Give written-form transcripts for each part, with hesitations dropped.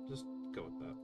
Just go with that.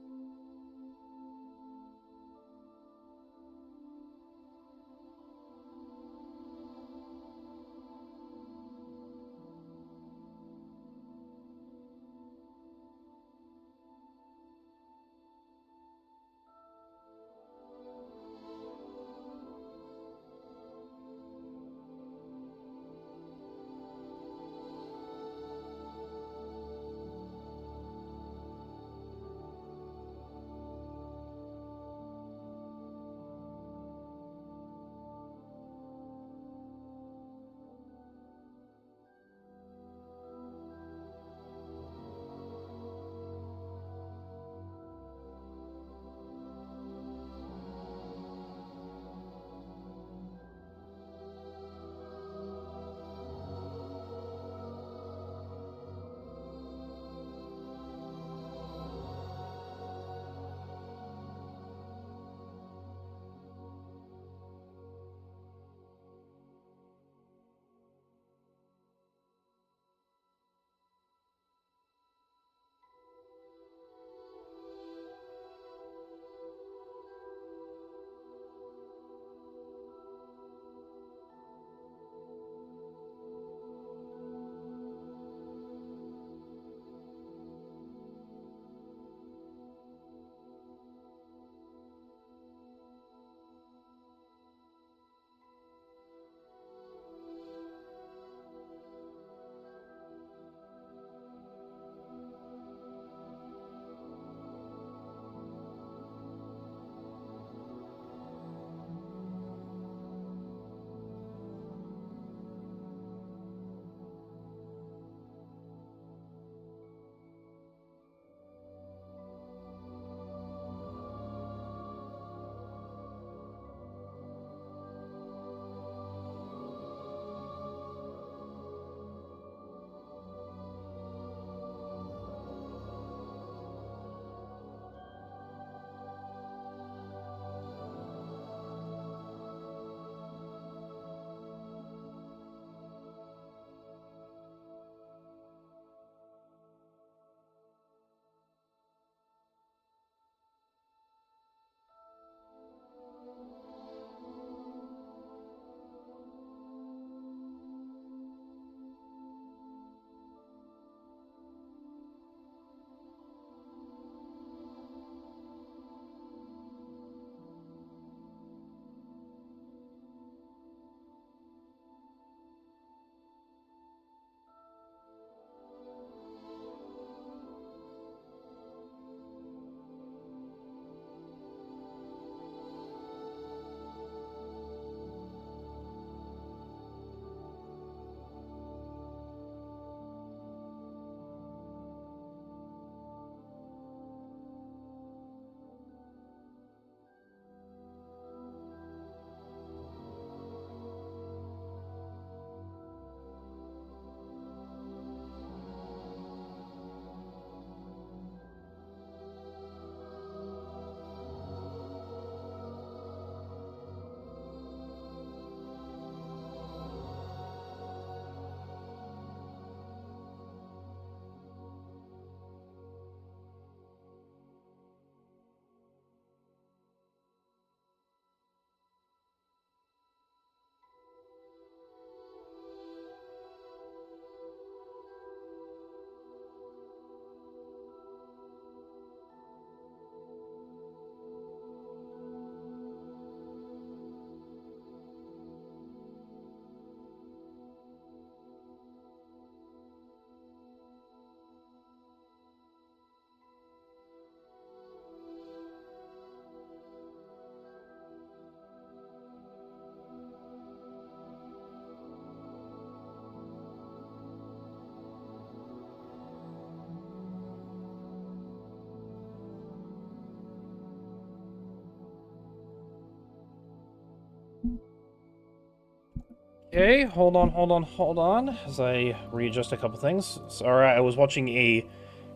Okay, hold on, as I readjust a couple things. Sorry, I was watching a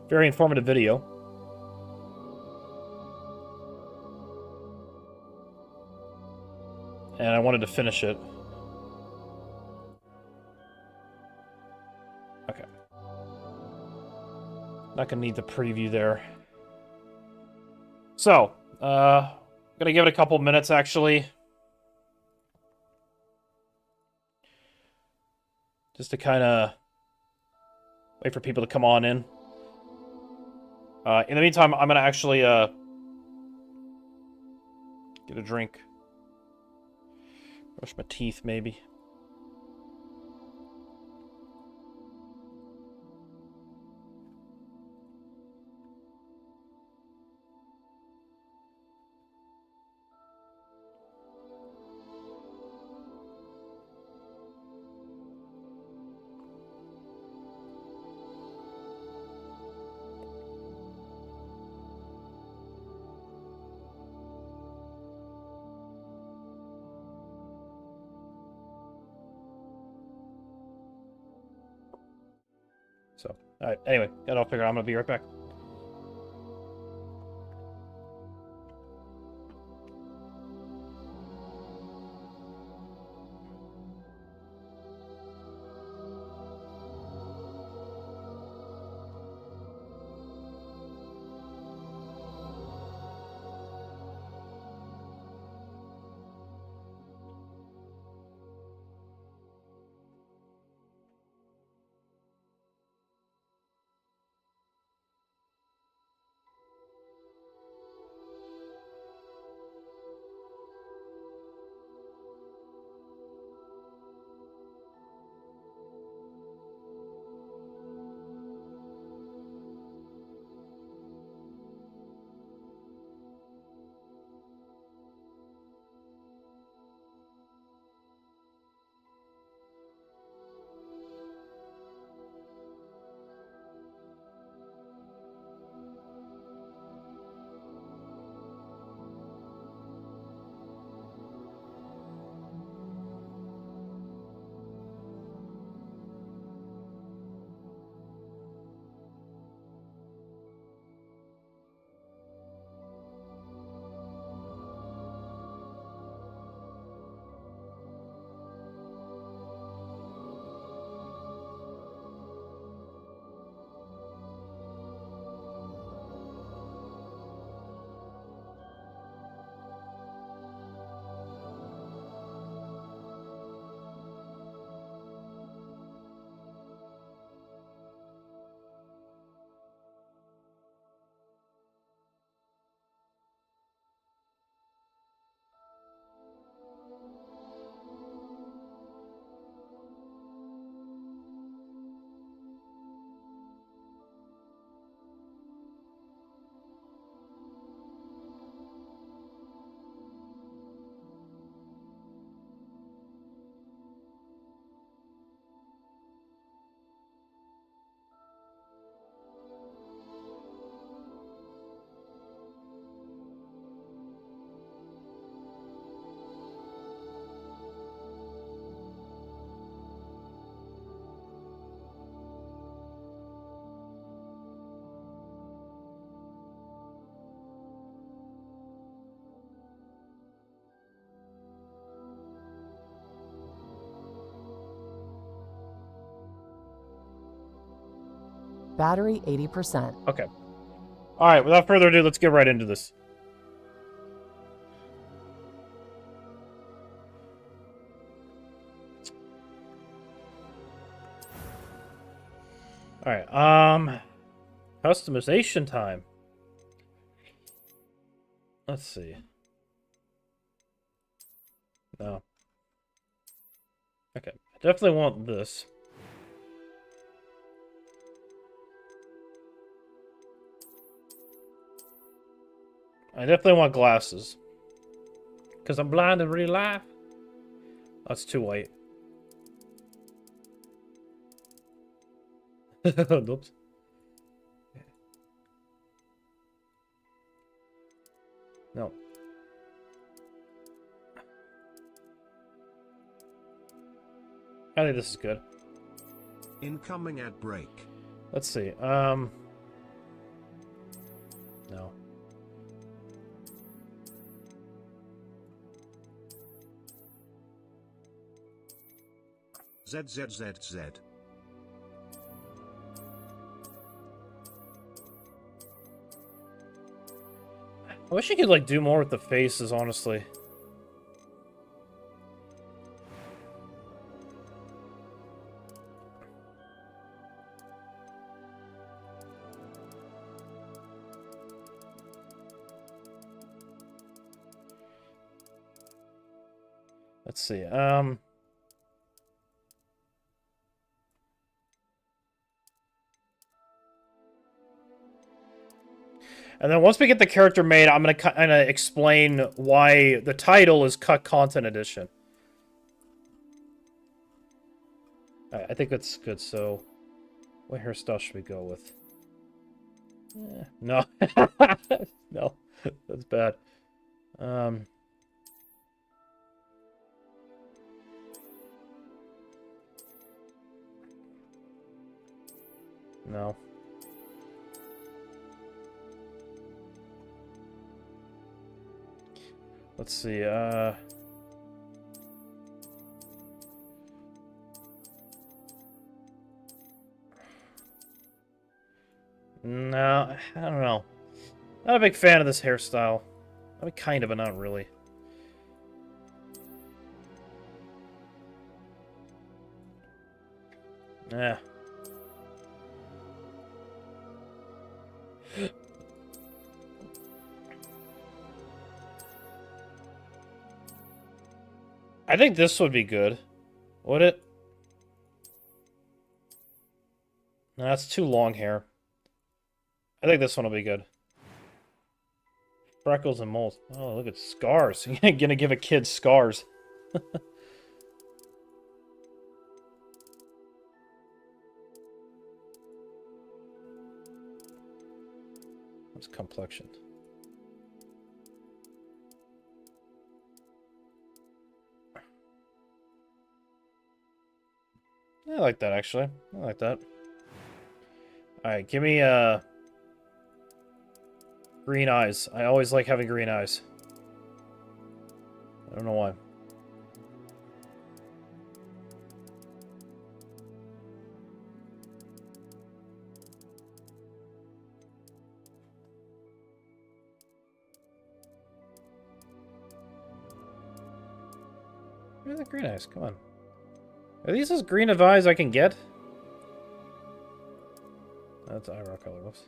very informative video. And I wanted to finish it. Okay. Not gonna need the preview there. So, gonna give it a couple minutes, actually. Just to kind of wait for people to come on in. In the meantime, I'm gonna actually, get a drink. Brush my teeth, maybe. So, alright, anyway, got it all figured out. I'm gonna be right back. Battery 80%. Okay. Alright, without further ado, let's get right into this. Alright, customization time. Let's see. No. Okay, I definitely want this. I definitely want glasses. Because I'm blind in real life. That's too white. Oops. No. I think this is good. Incoming ad break. Let's see. No. ZZZZ. I wish you could, like, do more with the faces, honestly. Let's see, and then once we get the character made, I'm gonna kind of explain why the title is Cut Content Edition. I think that's good, so... What hairstyle should we go with? No. No, that's bad. No. Let's see, no, I don't know. Not a big fan of this hairstyle. I mean, kind of, but not really. Yeah. I think this would be good. Would it? No, that's too long hair. I think this one will be good. Freckles and moles. Oh, look at scars. You're gonna give a kid scars. What's complexion? I like that, actually. I like that. Alright, give me, green eyes. I always like having green eyes. I don't know why. Where's the green eyes? Come on. Are these as green of eyes I can get? That's eyebrow color. Whoops.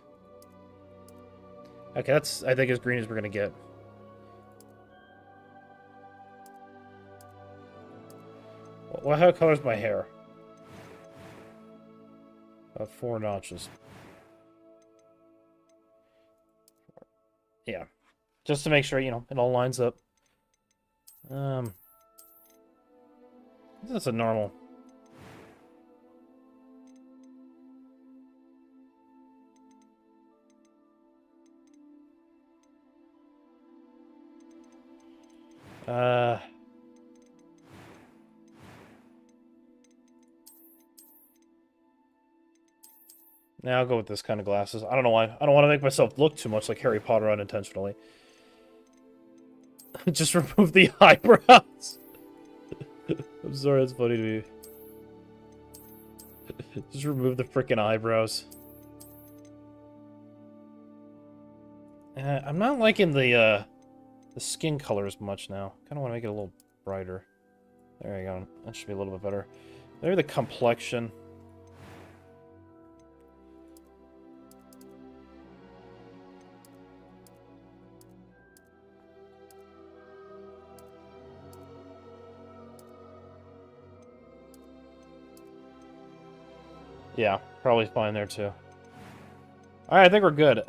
Okay, that's, I think, as green as we're gonna get. Well, how color's my hair? About 4 notches. Yeah. Just to make sure, you know, it all lines up. That's a normal. Now I'll go with this kind of glasses. I don't know why. I don't want to make myself look too much like Harry Potter unintentionally. Just remove the eyebrows. I'm sorry, that's funny to me. Just remove the freaking eyebrows. I'm not liking the skin color as much now. Kind of want to make it a little brighter. There you go. That should be a little bit better. Maybe the complexion. Yeah, probably fine there too. Alright, I think we're good.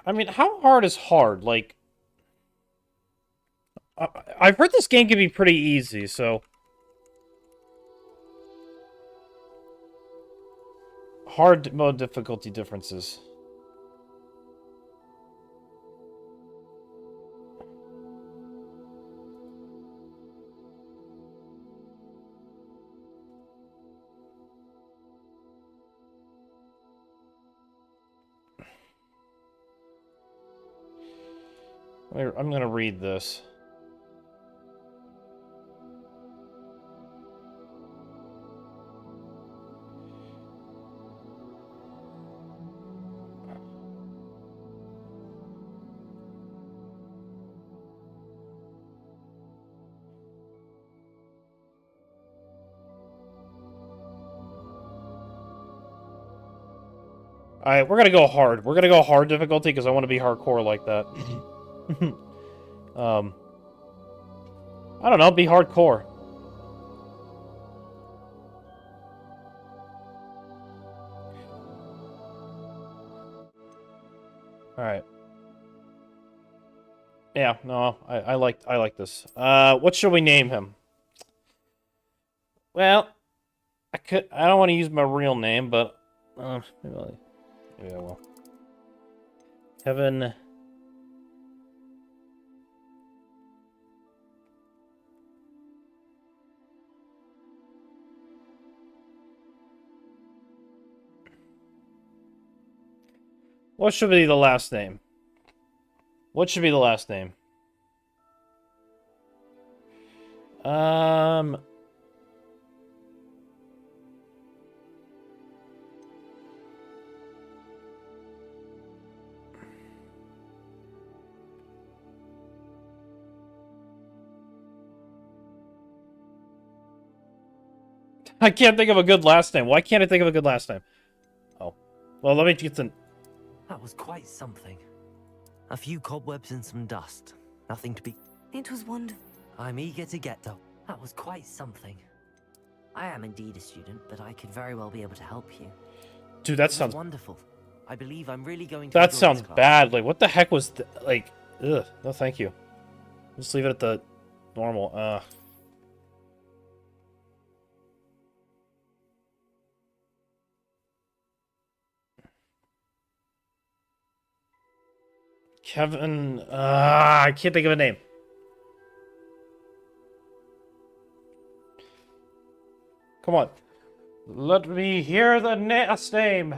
I mean, how hard is hard? Like, I've heard this game can be pretty easy, so... Hard mode difficulty differences. I'm gonna read this. Alright, we're gonna go hard. We're gonna go hard difficulty because I want to be hardcore like that. I don't know, be hardcore. Alright. Yeah, no, I like this. What should we name him? Well, I don't want to use my real name, but maybe I will. Kevin. What should be the last name? What should be the last name? I can't think of a good last name. Why can't I think of a good last name? Oh. Well, let me get the... That was quite something. A few cobwebs and some dust. Nothing to be... It was wonderful. I'm eager to get though. That was quite something. I am indeed a student, but I could very well be able to help you. Dude, that It was sounds... wonderful. I believe I'm really going to That enjoy sounds this class. bad. Like, what the heck was... like, ugh. No, thank you. Just leave it at the normal. Kevin... I can't think of a name. Come on. Let me hear the last name.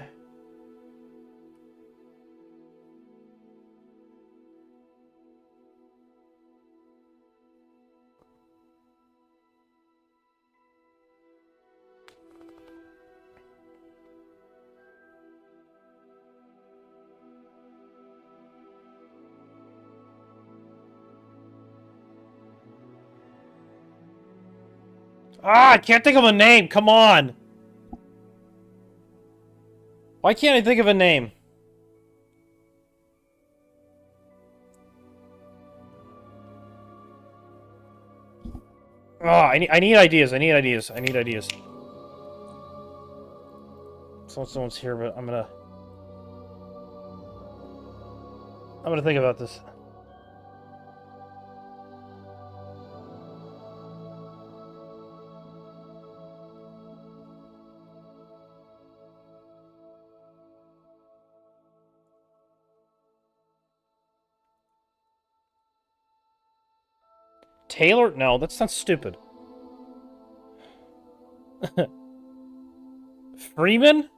I can't think of a name. Come on. Why can't I think of a name? I need ideas. I need ideas. I need ideas. Someone's here, but I'm gonna think about this. Taylor? No, that sounds stupid. Freeman?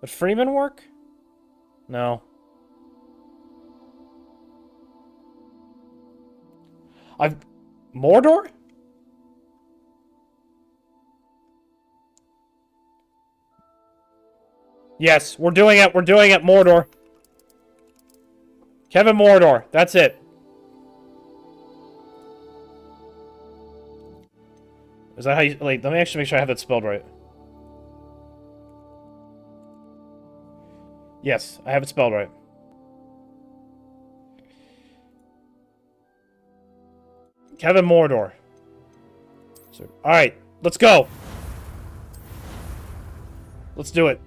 Would Freeman work? No. Mordor? Yes, we're doing it. We're doing it. Mordor. Kevin Mordor. That's it. Is that how you... like, let me actually make sure I have that spelled right. Yes, I have it spelled right. Kevin Mordor. So, alright, let's go. Let's do it.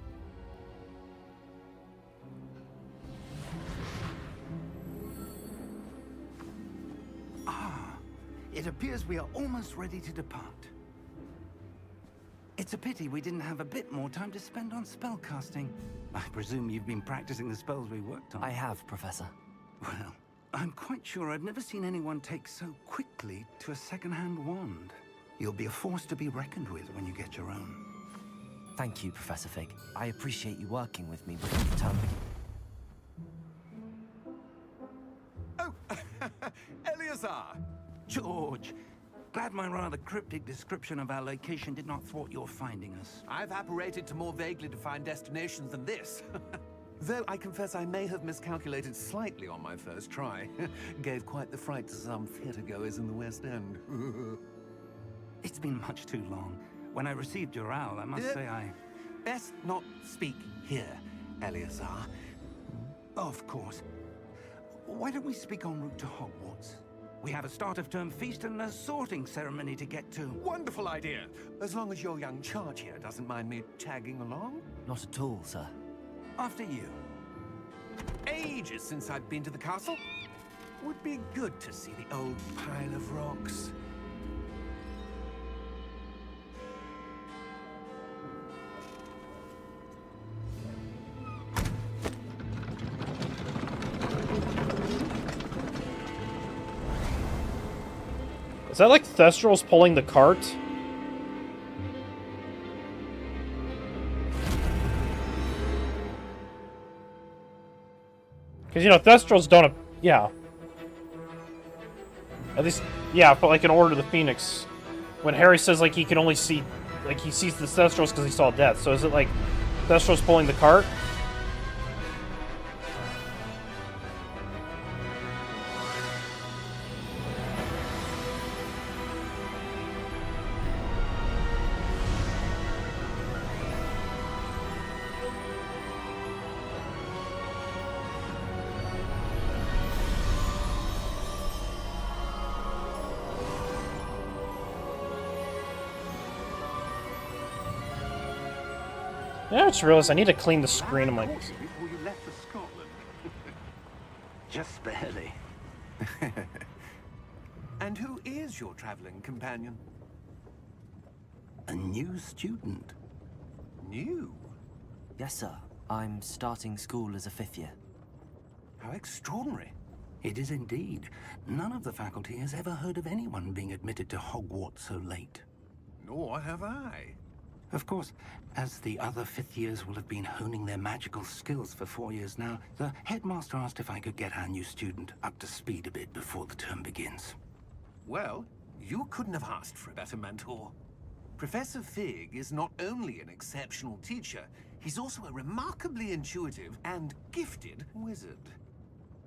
It appears we are almost ready to depart. It's a pity we didn't have a bit more time to spend on spellcasting. I presume you've been practicing the spells we worked on. I have, Professor. Well, I'm quite sure I've never seen anyone take so quickly to a second-hand wand. You'll be a force to be reckoned with when you get your own. Thank you, Professor Fig. I appreciate you working with me before the term begins. Oh, Eleazar! George! Glad my rather cryptic description of our location did not thwart your finding us. I've apparated to more vaguely defined destinations than this. Though I confess I may have miscalculated slightly on my first try. Gave quite the fright to some theatergoers in the West End. It's been much too long. When I received your owl, I must say I best not speak here, Eleazar. Of course. Why don't we speak en route to Hogwarts? We have a start-of-term feast and a sorting ceremony to get to. Wonderful idea. As long as your young charge here doesn't mind me tagging along. Not at all, sir. After you. Ages since I've been to the castle. Would be good to see the old pile of rocks. Is that like Thestral's pulling the cart? Because, you know, Thestrals don't... Yeah. At least... Yeah, but like in Order of the Phoenix, when Harry says, like, he can only see... Like, he sees the Thestrals because he saw death. So is it, like, Thestral's pulling the cart? Yeah, I just realized I need to clean the screen of my... Before you left for Scotland. Just barely. And who is your traveling companion? A new student. New? Yes, sir. I'm starting school as a 5th year. How extraordinary. It is indeed. None of the faculty has ever heard of anyone being admitted to Hogwarts so late. Nor have I. Of course, as the other 5th years will have been honing their magical skills for 4 years now, the headmaster asked if I could get our new student up to speed a bit before the term begins. Well, you couldn't have asked for a better mentor. Professor Fig is not only an exceptional teacher, he's also a remarkably intuitive and gifted wizard.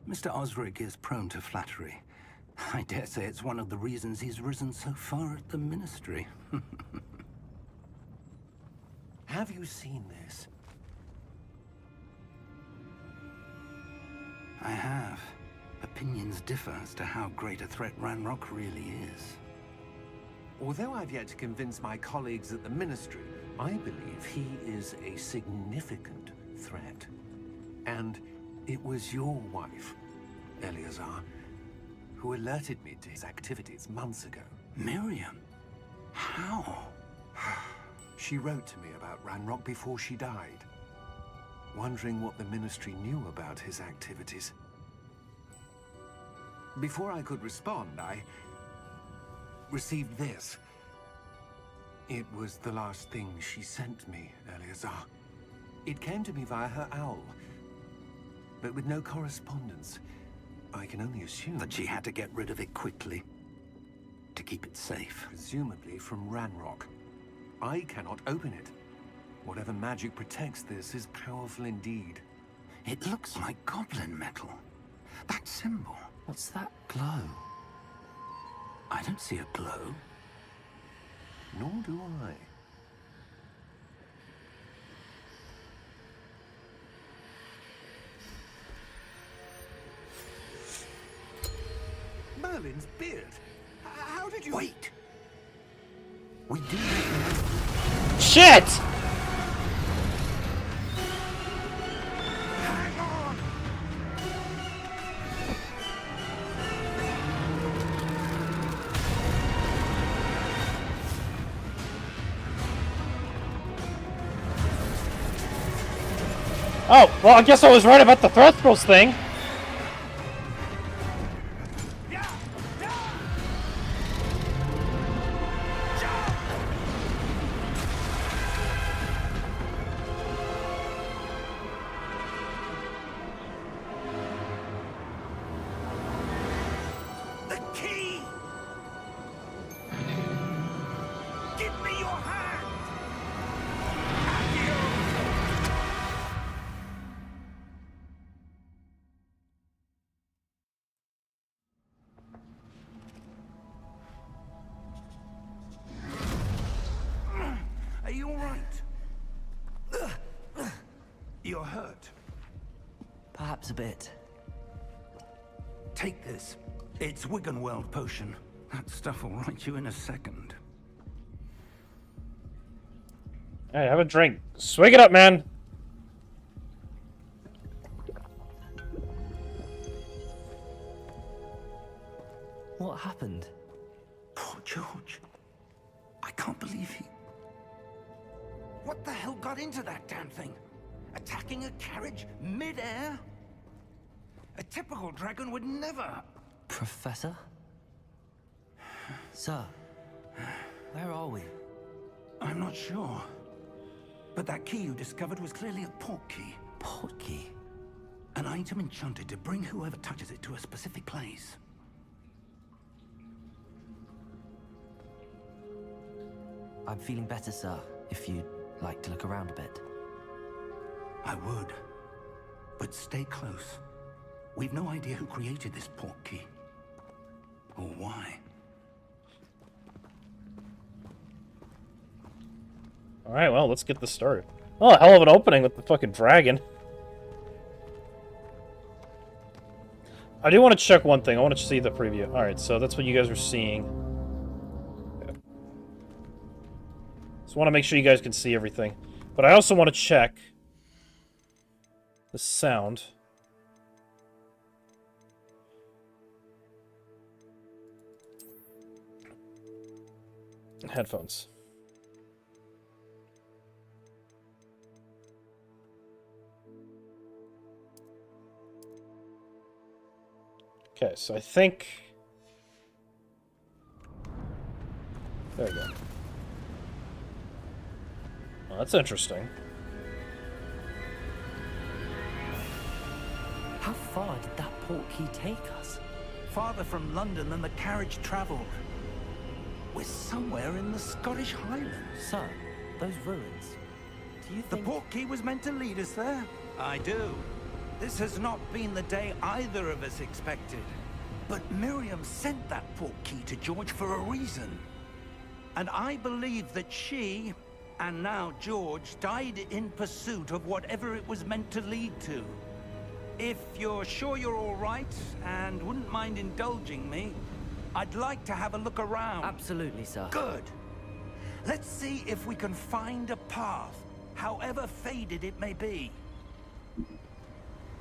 Mr. Osric is prone to flattery. I dare say it's one of the reasons he's risen so far at the Ministry. Have you seen this? I have. Opinions differ as to how great a threat Ranrock really is. Although I've yet to convince my colleagues at the Ministry, I believe he is a significant threat. And it was your wife, Eleazar, who alerted me to his activities months ago. Miriam? How? She wrote to me about Ranrock before she died, wondering what the Ministry knew about his activities. Before I could respond, I received this. It was the last thing she sent me, Eleazar. It came to me via her owl, but with no correspondence. I can only assume That she had to get rid of it quickly, to keep it safe. presumably from Ranrock. I cannot open it. Whatever magic protects this is powerful indeed. It looks like goblin metal. That symbol. What's that glow? I don't see a glow. Nor do I. Merlin's beard. How did you... Wait! We do... Shit! Hang on! Oh, well, I guess I was right about the Thestrals thing. The key! Give me your hand! Are you all right? You're hurt. Perhaps a bit. Take this. It's Wiggenweld potion. That stuff will right you in a second. Hey, have a drink. Swig it up, man. What happened? Poor George. I can't believe he... What the hell got into that damn thing? Attacking a carriage mid-air? A typical dragon would never... Professor? Sir, where are we? I'm not sure. But that key you discovered was clearly a port key. Port key? An item enchanted to bring whoever touches it to a specific place. I'm feeling better, sir, if you'd like to look around a bit. I would. But stay close. We've no idea who created this port key. Or why. Alright, well, let's get this started. Oh, hell of an opening with the fucking dragon. I do want to check one thing. I want to see the preview. Alright, so that's what you guys are seeing. Okay. Just want to make sure you guys can see everything. But I also want to check the sound. Headphones. Okay, so I think... There we go. Well, that's interesting. How far did that port key take us? Farther from London than the carriage traveled. We're somewhere in the Scottish Highlands. Sir, those ruins. Do you The think... port key was meant to lead us there? I do. This has not been the day either of us expected. But Miriam sent that port key to George for a reason. And I believe that she, and now George, died in pursuit of whatever it was meant to lead to. If you're sure you're all right, and wouldn't mind indulging me, I'd like to have a look around. Absolutely, sir. Good. Let's see if we can find a path, however faded it may be.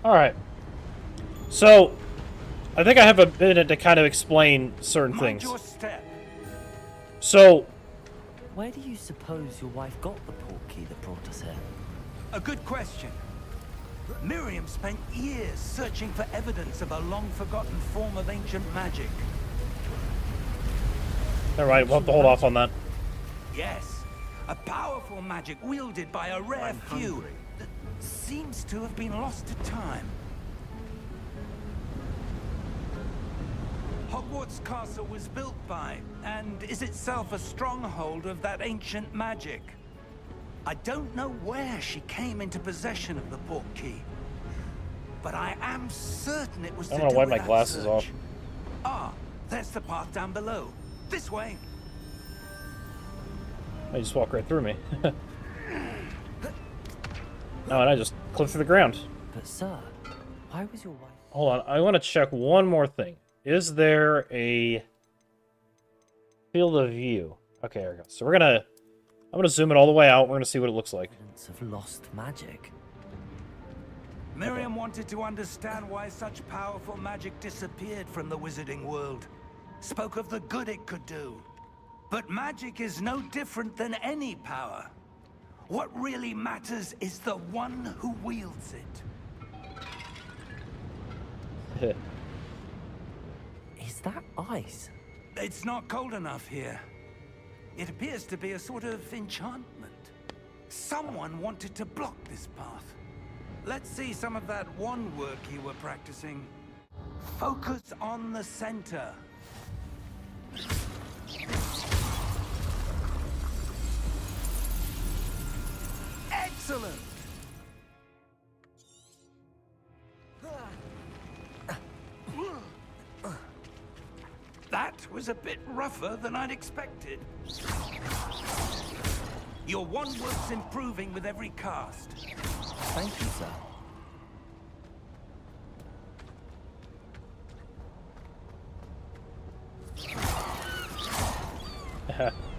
Alright. So, I think I have a minute to kind of explain certain Mind things. your step. So, Where do you suppose your wife got the port key that brought us here? A good question. Miriam spent years searching for evidence of a long-forgotten form of ancient magic. alright, we'll have to hold off on that. Yes, a powerful magic wielded by a rare few that seems to have been lost to time. Hogwarts Castle was built by, and is itself a stronghold of that ancient magic. I don't know where she came into possession of the port key, but I am certain it was to I'm do gonna wipe with my that glasses search. off. Ah, there's the path down below. This way. They just walk right through me. Oh, and I just clipped through the ground. But sir, why was your wife... Hold on, I want to check one more thing. Is there a field of view? Okay, there we go. So I'm gonna zoom it all the way out. We're gonna see what it looks like. Evidence of lost magic. Miriam wanted to understand why such powerful magic disappeared from the wizarding world. Spoke of the good it could do. But magic is no different than any power. What really matters is the one who wields it. Is that ice? It's not cold enough here. It appears to be a sort of enchantment. Someone wanted to block this path. Let's see some of that wand work you were practicing. Focus on the center. Excellent! That was a bit rougher than I'd expected. Your wand work's improving with every cast. Thank you, sir.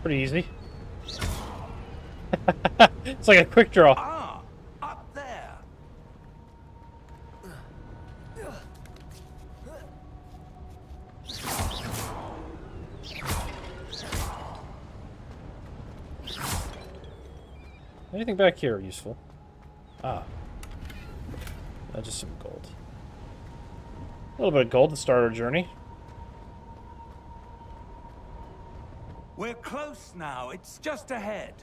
Pretty easy. It's like a quick draw. Ah, up there. Anything back here useful? Ah. Just some gold. A little bit of gold to start our journey. We're close now. It's just ahead.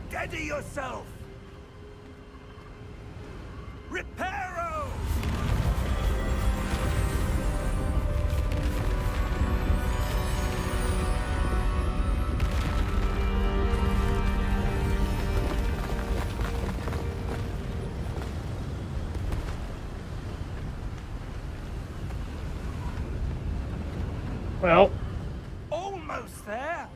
Steady yourself! Reparo! Well, Almost there.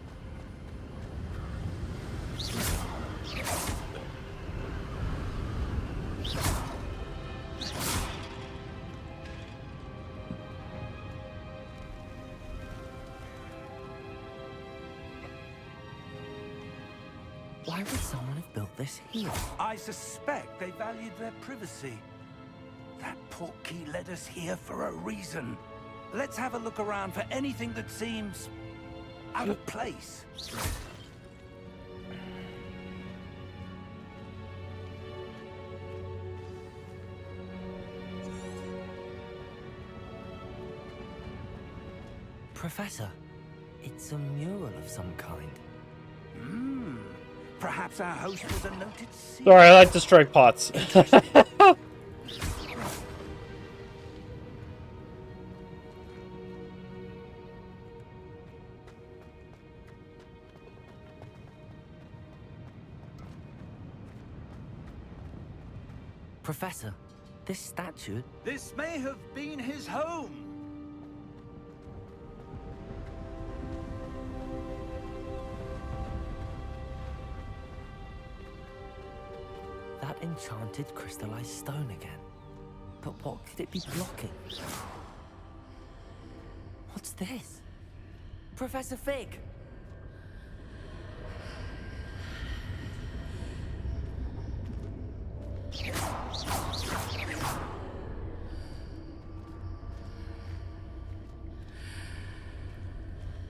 Why would someone have built this here? I suspect they valued their privacy. That portkey led us here for a reason. Let's have a look around for anything that seems out of place. Professor, it's a mural of some kind. Perhaps our host was a noted seer. sorry, I like to strike pots. Professor, this statue... This may have been his home. That enchanted crystallized stone again. But what could it be blocking? What's this? Professor Fig!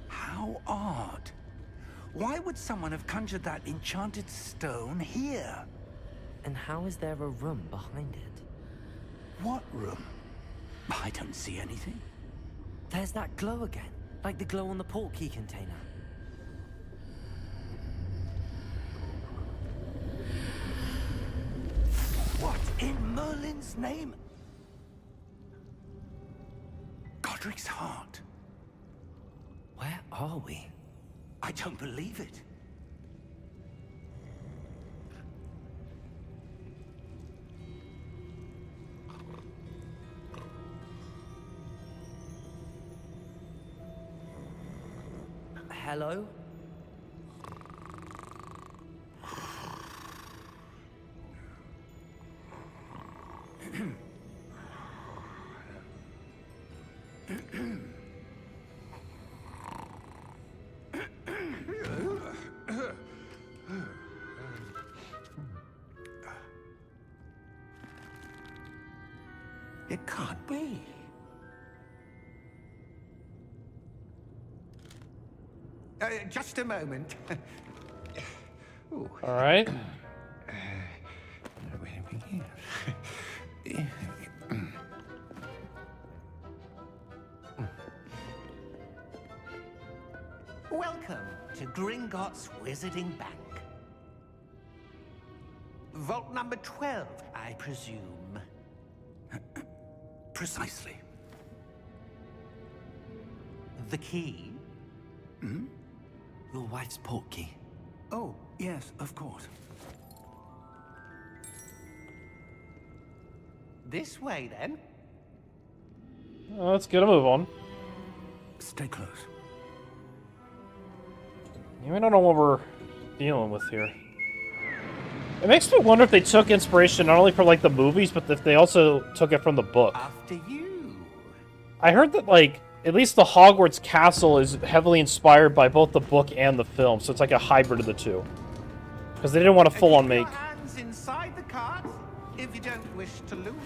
How odd. Why would someone have conjured that enchanted stone here? And how is there a room behind it? What room? I don't see anything. There's that glow again, like the glow on the portkey container. What in Merlin's name? Godric's heart. Where are we? I don't believe it. Hello? It can't be. Just a moment. Ooh. All right. Where do we begin? Welcome to Gringotts Wizarding Bank. Vault number 12, I presume. Precisely. The key? Your wife's portkey. Oh, yes, of course. This way, then. Let's get a move on. Stay close. You don't know what we're dealing with here. It makes me wonder if they took inspiration not only from, like, the movies, but if they also took it from the book. After you. I heard that, like, at least the Hogwarts castle is heavily inspired by both the book and the film, so it's like a hybrid of the two. Because they didn't want to full-on make... Keep your hands inside the cart, if you don't wish to lose them.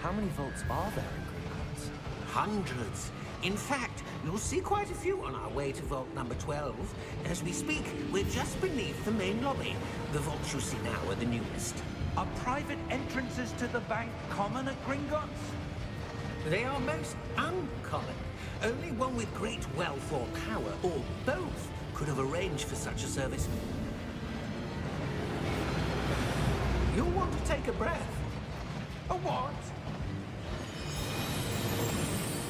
How many vaults are there in Gringotts? Hundreds. In fact, you'll see quite a few on our way to vault number 12. As we speak, we're just beneath the main lobby. The vaults you see now are the newest. Are private entrances to the bank common at Gringotts? They are most uncommon. Only one with great wealth or power, or both, could have arranged for such a service. You'll want to take a breath. A what?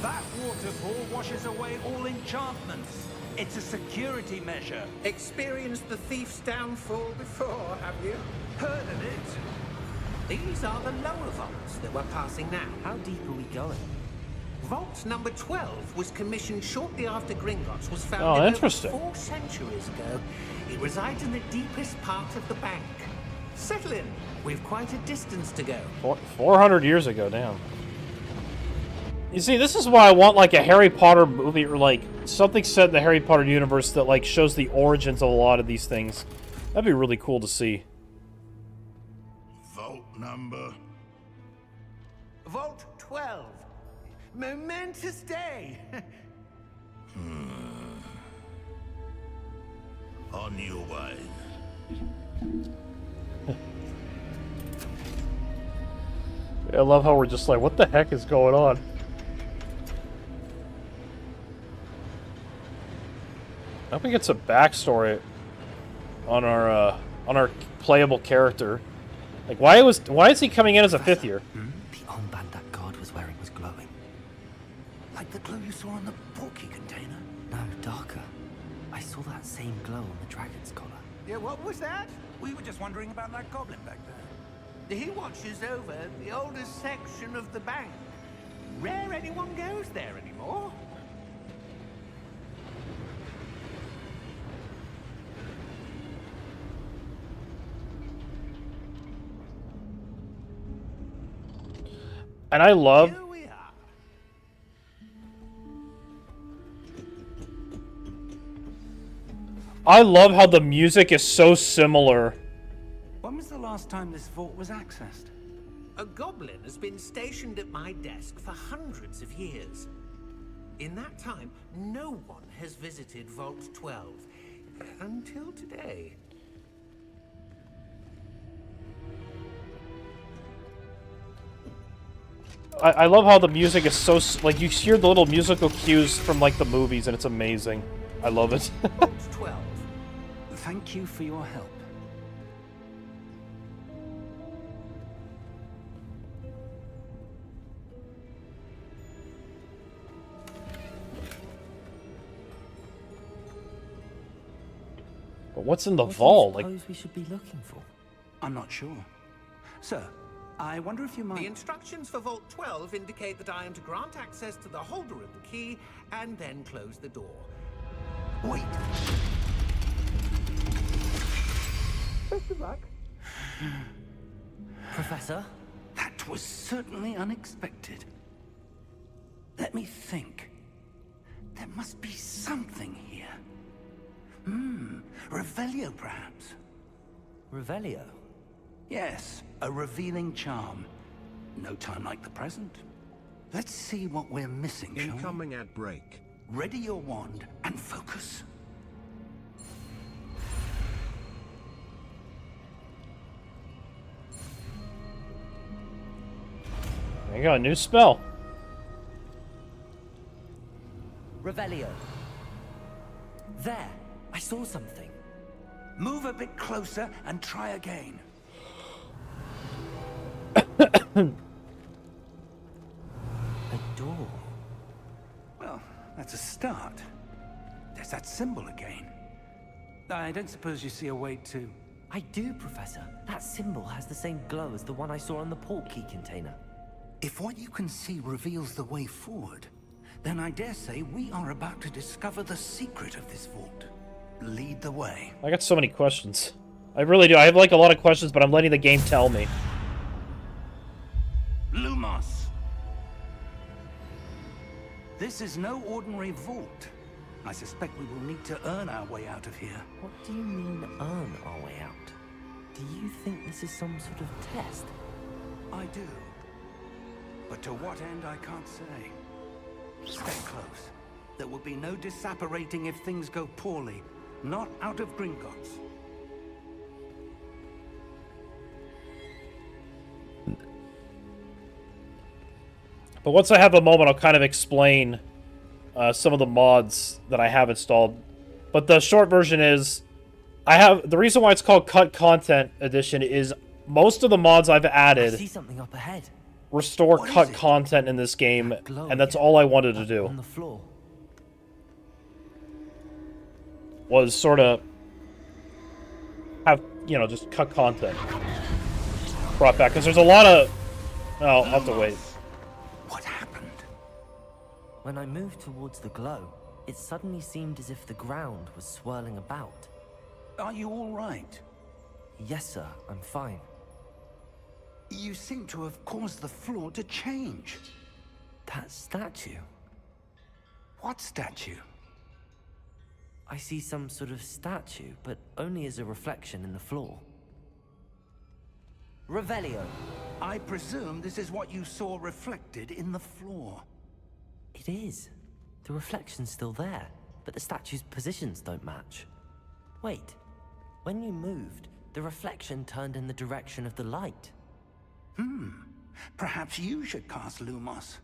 That waterfall washes away all enchantments. It's a security measure. Experienced the thief's downfall before, have you? Heard of it? These are the lower vaults that we're passing now. How deep are we going? Vault number 12 was commissioned shortly after Gringotts was founded Oh, over interesting. 4 centuries ago. It resides in the deepest part of the bank. Settle in. We've quite a distance to go. 400 years ago, damn. You see, this is why I want, like, a Harry Potter movie, or, like, something set in the Harry Potter universe that, like, shows the origins of a lot of these things. That'd be really cool to see. Vault number. Vault 12. Momentous day. On your way. I love how we're just like, what the heck is going on? I hope we get some backstory on our playable character. Like, why is he coming in as a 5th year? The armband that guard was wearing was glowing. Like the glow you saw on the portkey container? No, darker. I saw that same glow on the dragon's collar. Yeah, what was that? We were just wondering about that goblin back there. He watches over the oldest section of the bank. Rare anyone goes there anymore. And I love... Here we are. I love how the music is so similar. When was the last time this vault was accessed? A goblin has been stationed at my desk for hundreds of years. In that time, no one has visited Vault 12. Until today. I love how the music is so... Like, you hear the little musical cues from, like, the movies, and it's amazing. I love it. Vault 12. Thank you for your help. But what's in the What do vault? you Like, suppose we should be looking for? I'm not sure. Sir, I wonder if you might... The instructions for Vault 12 indicate that I am to grant access to the holder of the key and then close the door. Wait! Best of luck. Professor? That was certainly unexpected. Let me think. There must be something here. Revelio, perhaps? Revelio? Yes, a revealing charm. No time like the present. Let's see what we're missing, shall we? Incoming at break. Ready your wand and focus. I got a new spell. Revelio. There! I saw something. Move a bit closer and try again. A door. Well, that's a start. There's that symbol again. I don't suppose you see a way to... I do, Professor. That symbol has the same glow as the one I saw on the port key container. If what you can see reveals the way forward, then I dare say we are about to discover the secret of this vault. Lead the way. I got so many questions. I really do. I have like a lot of questions, but I'm letting the game tell me. Lumos! This is no ordinary vault. I suspect we will need to earn our way out of here. What do you mean, earn our way out? Do you think this is some sort of test? I do. But to what end, I can't say. Stay close. There will be no disapparating if things go poorly. Not out of Gringotts. But once I have a moment, I'll kind of explain some of the mods that I have installed. But the short version is, the reason why it's called Cut Content Edition is most of the mods I've I added see something up ahead. restore What cut is it? content in this game, Glow and that's again. all I wanted to do. On the floor. Was sort of have, you know, just cut content brought back, because there's a lot of... Oh, I'll have to wait. What happened? When I moved towards the glow, it suddenly seemed as if the ground was swirling about. Are you all right? Yes, sir, I'm fine. You seem to have caused the floor to change. That statue. What statue? I see some sort of statue, but only as a reflection in the floor. Revelio. I presume this is what you saw reflected in the floor. It is. The reflection's still there, but the statue's positions don't match. Wait. When you moved, the reflection turned in the direction of the light. Perhaps you should cast Lumos.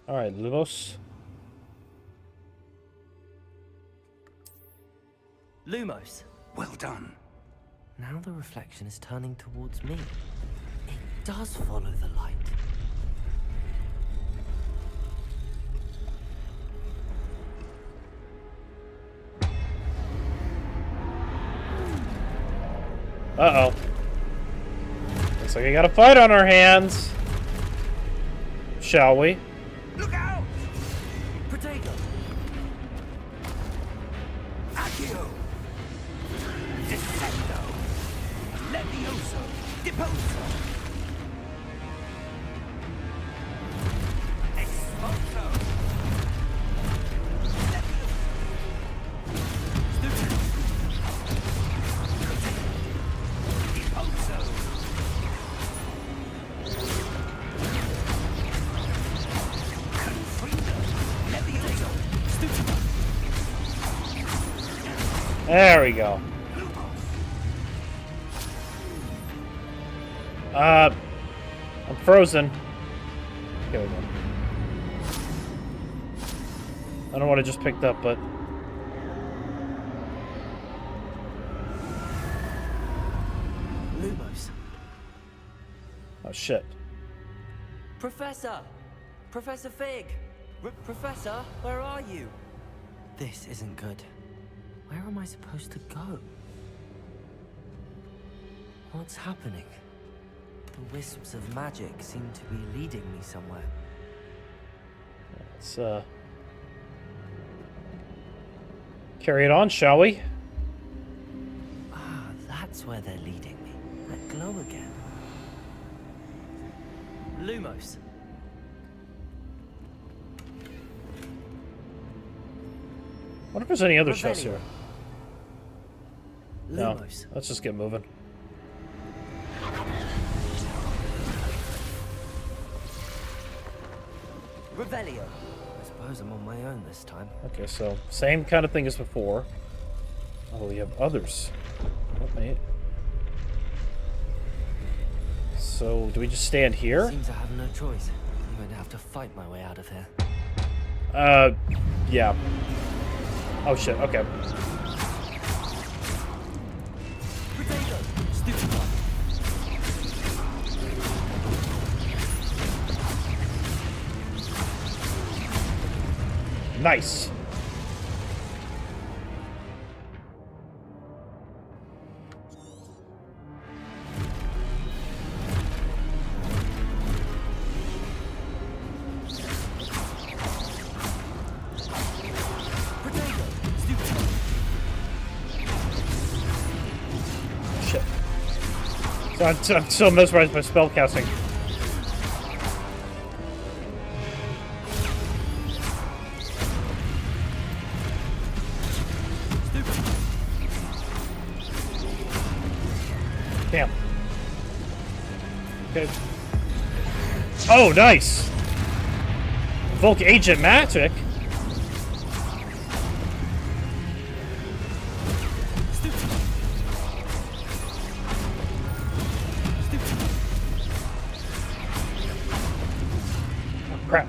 Alright, Lumos. Lumos. Well done. Now the reflection is turning towards me. It does follow the light. Uh-oh. Looks like we got a fight on our hands. Shall we? Look out! Protego! Accio! Descendo! Levioso! Deposo! Exposo! There we go. I'm frozen. Here we go. I don't know what I just picked up, but... Lumos. Oh, shit. Professor! Professor Fig! Professor, where are you? This isn't good. Where am I supposed to go? What's happening? The wisps of magic seem to be leading me somewhere. Let's, carry it on, shall we? Ah, that's where they're leading me. That glow again. Lumos. I wonder if there's any other chests here. No. Lumos. Let's just get moving. Revelio. I suppose I'm on my own this time. Okay, so same kind of thing as before. Oh, we have others. Okay. So, do we just stand here? Seems I have no choice. I'm going to have to fight my way out of here. Yeah. Oh shit, okay. Protego! Stupid one. Nice. Shit. I'm so mesmerized by spell casting. Damn. Okay. Oh, nice! Volk Agent Magic? Oh, crap.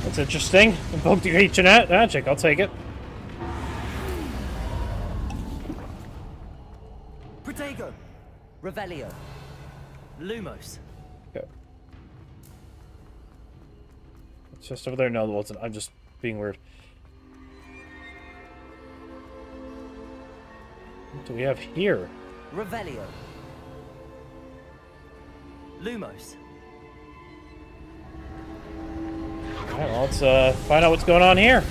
That's interesting. Invoked Agent Magic, I'll take it. Protego! Revelio. Lumos. Okay. It's just over there. No, it wasn't. I'm just being weird. What do we have here? Revelio. Lumos. Alright, well, let's find out what's going on here.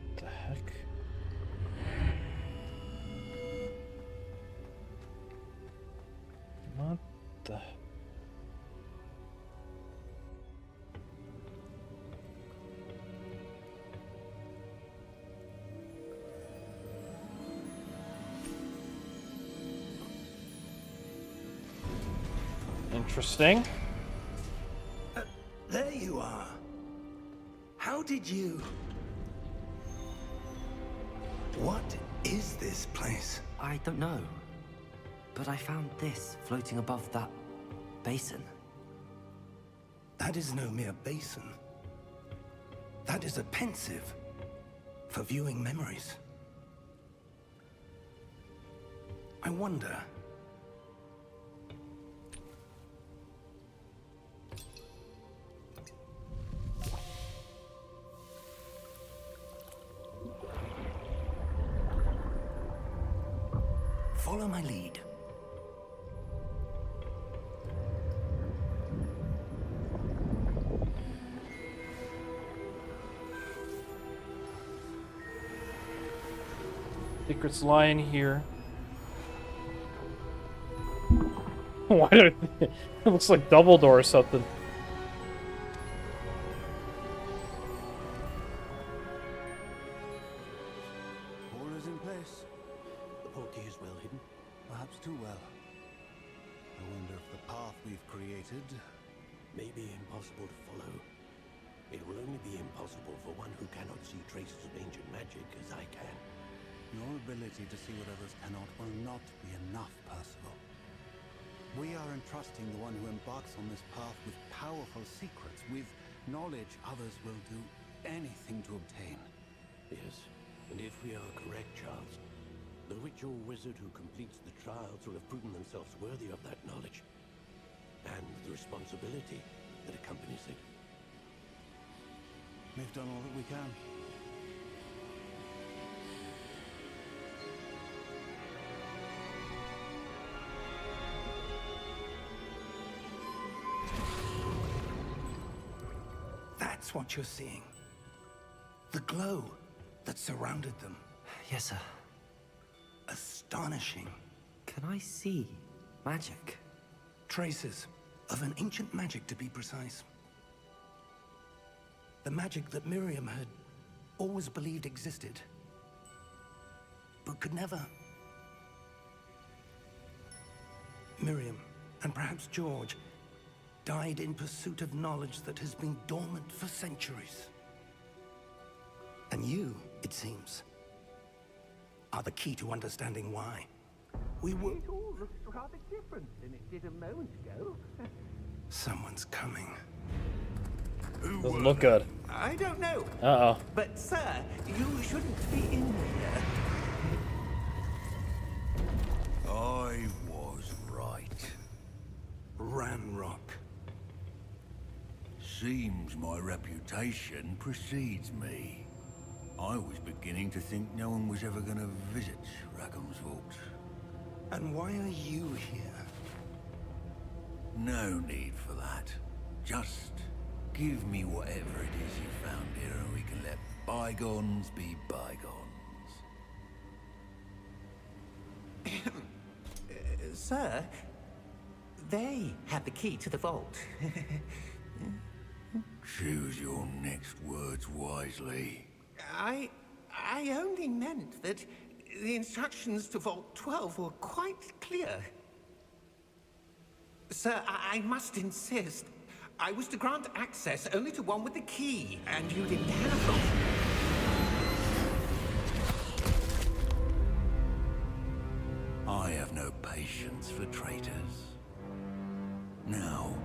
What the heck? What the... Interesting. There you are. How did you... What is this place? I don't know. But I found this floating above that basin. That is no mere basin. That is a pensive for viewing memories. I wonder... Follow my lead. Secrets lie in here. Why do it looks like Dumbledore or something? All is in place. The portkey is well hidden. Perhaps too well. I wonder if the path we've created may be impossible to follow. It will only be impossible for one who cannot see traces of ancient magic as I can. Your ability to see what others cannot will not be enough, Percival. We are entrusting the one who embarks on this path with powerful secrets, with knowledge others will do anything to obtain. Yes, and if we are correct, Charles, the witch or wizard who completes the trials will have proven themselves worthy of that knowledge, and the responsibility that accompanies it. We've done all that we can. That's what you're seeing. The glow that surrounded them. Yes, sir. Astonishing. Can I see magic? Traces of an ancient magic, to be precise. The magic that Miriam had always believed existed, but could never. Miriam, and perhaps George, died in pursuit of knowledge that has been dormant for centuries. And you, it seems, are the key to understanding why. We were... It all looks rather different than it did a moment ago. Someone's coming. Who Doesn't were look they? good. I don't know. Uh-oh. But, sir, you shouldn't be in here. I was right. Ranrock. Seems my reputation precedes me. I was beginning to think no one was ever going to visit Rackham's vault. And why are you here? No need for that. Just give me whatever it is you found here and we can let bygones be bygones. Sir, they have the key to the vault. Choose your next words wisely. I only meant that the instructions to Vault 12 were quite clear. Sir, I must insist. I was to grant access only to one with the key, and you didn't have it. I have no patience for traitors. Now,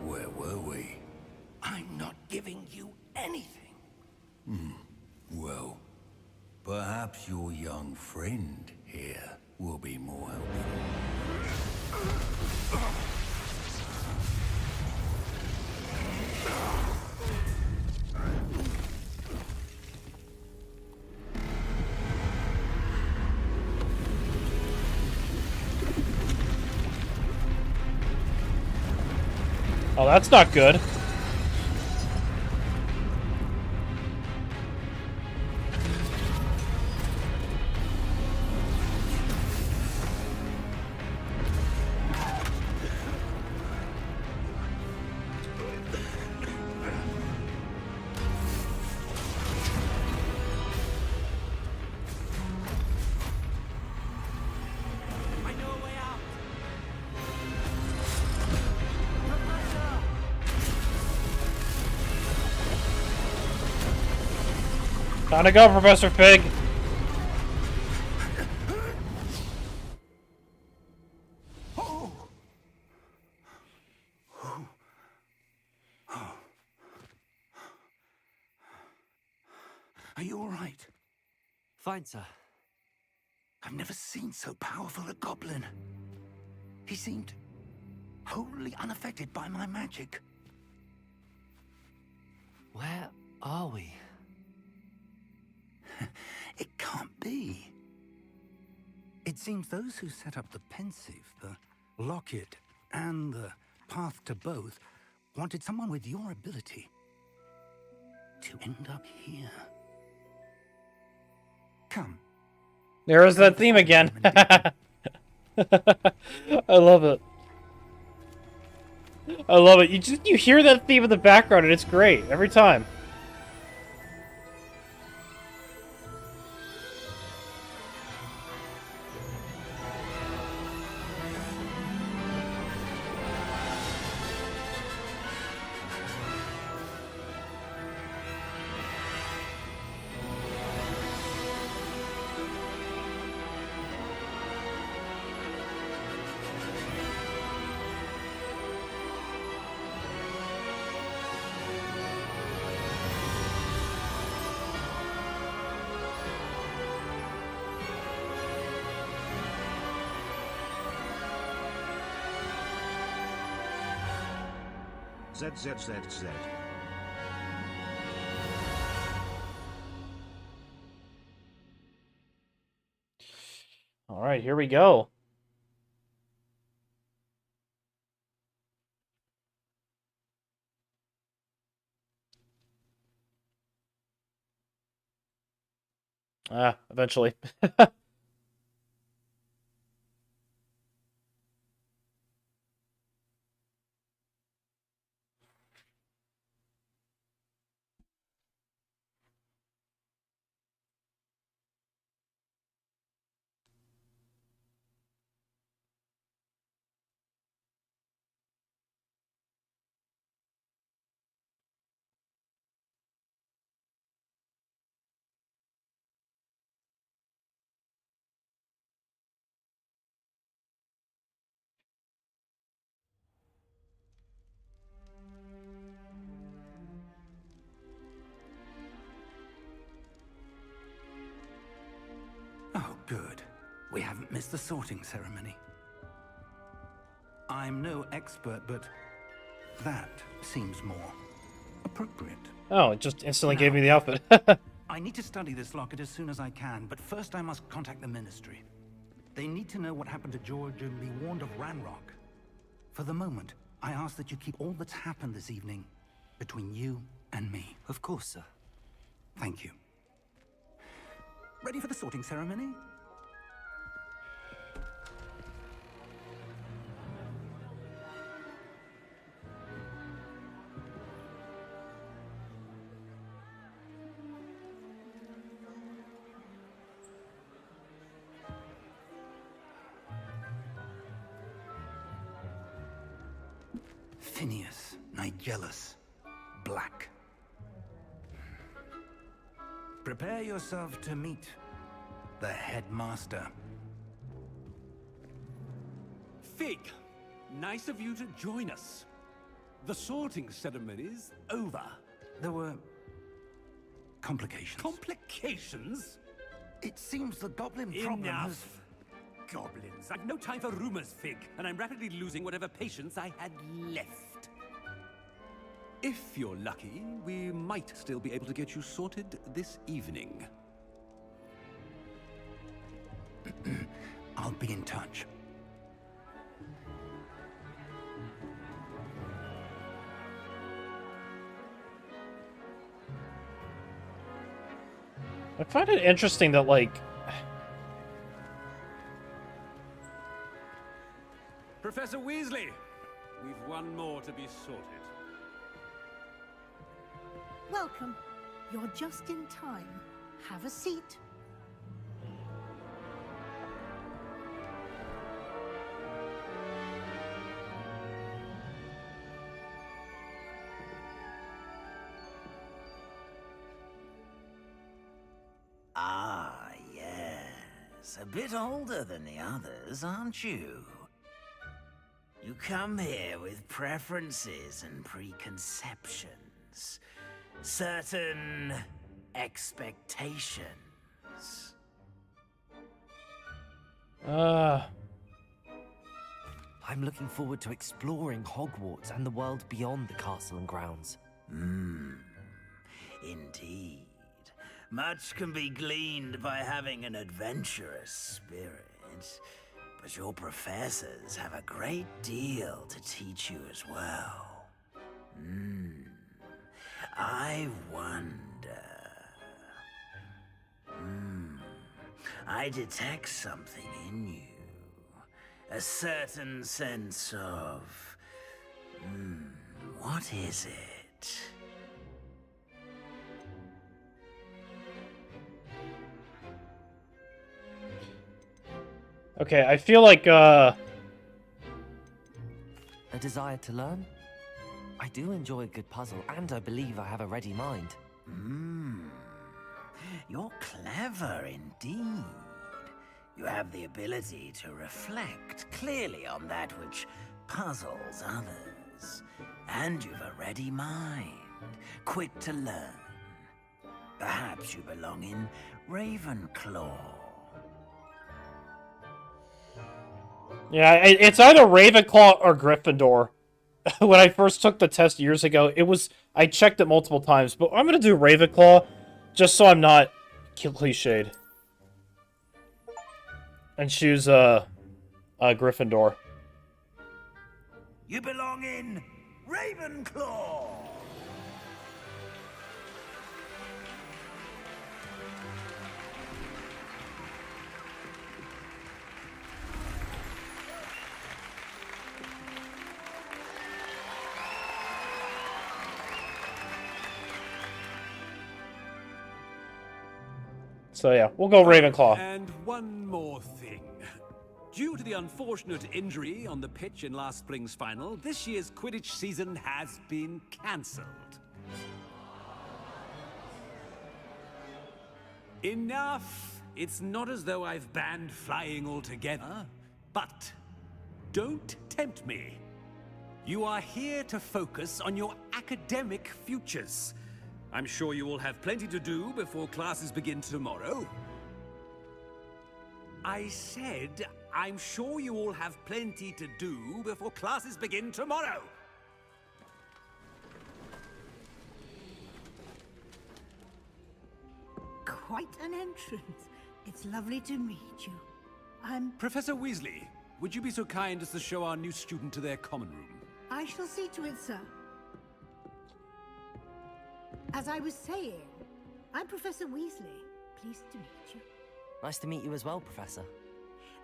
where were we? I'm not giving you anything. Well, perhaps your young friend here will be more helpful. Oh, that's not good. I know a way out. Time to go, Professor Fig. Are you all right? Fine, sir. I've never seen so powerful a goblin. He seemed wholly unaffected by my magic. Where are we? It can't be. It seems those who set up the pensive, the locket, and the path to both wanted someone with your ability to end up here. Come. There is that theme again. I love it. I love it. You hear that theme in the background and it's great every time. ZZZZ. All right, here we go. Eventually. Don't miss the sorting ceremony. I'm no expert, but that seems more appropriate. Oh, it just instantly gave me the outfit. I need to study this locket as soon as I can, but first I must contact the Ministry. They need to know what happened to George and be warned of Ranrock. For the moment, I ask that you keep all that's happened this evening between you and me. Of course, sir. Thank you. Ready for the sorting ceremony? Phineas Nigellus Black. Prepare yourself to meet the headmaster. Fig, nice of you to join us. The sorting ceremony's over. There were complications. Complications? It seems the goblin problem has... Enough! Goblins. I've no time for rumors, Fig, and I'm rapidly losing whatever patience I had left. If you're lucky, we might still be able to get you sorted this evening. I'll be in touch. I find it interesting that, like... Professor Weasley, we've one more to be sorted. Welcome. You're just in time. Have a seat. Ah, yes. A bit older than the others, aren't you? You come here with preferences and preconceptions. Certain expectations. I'm looking forward to exploring Hogwarts and the world beyond the castle and grounds. Indeed. Much can be gleaned by having an adventurous spirit. But your professors have a great deal to teach you as well. I wonder... I detect something in you. A certain sense of... what is it? Okay, I feel like, A desire to learn? I do enjoy a good puzzle, and I believe I have a ready mind. You're clever indeed. You have the ability to reflect clearly on that which puzzles others. And you've a ready mind, quick to learn. Perhaps you belong in Ravenclaw. yeah, it's either Ravenclaw or Gryffindor. When I first took the test years ago, I checked it multiple times, but I'm gonna do Ravenclaw, just so I'm not cliched. And choose, Gryffindor. You belong in Ravenclaw! So yeah, we'll go Ravenclaw. And one more thing. Due to the unfortunate injury on the pitch in last spring's final, this year's Quidditch season has been cancelled. Enough! It's not as though I've banned flying altogether, but don't tempt me. You are here to focus on your academic futures. I'm sure you will have plenty to do before classes begin tomorrow. I said, I'm sure you all have plenty to do before classes begin tomorrow. Quite an entrance. It's lovely to meet you. I'm... Professor Weasley, would you be so kind as to show our new student to their common room? I shall see to it, sir. As I was saying, I'm Professor Weasley. Pleased to meet you. Nice to meet you as well, Professor.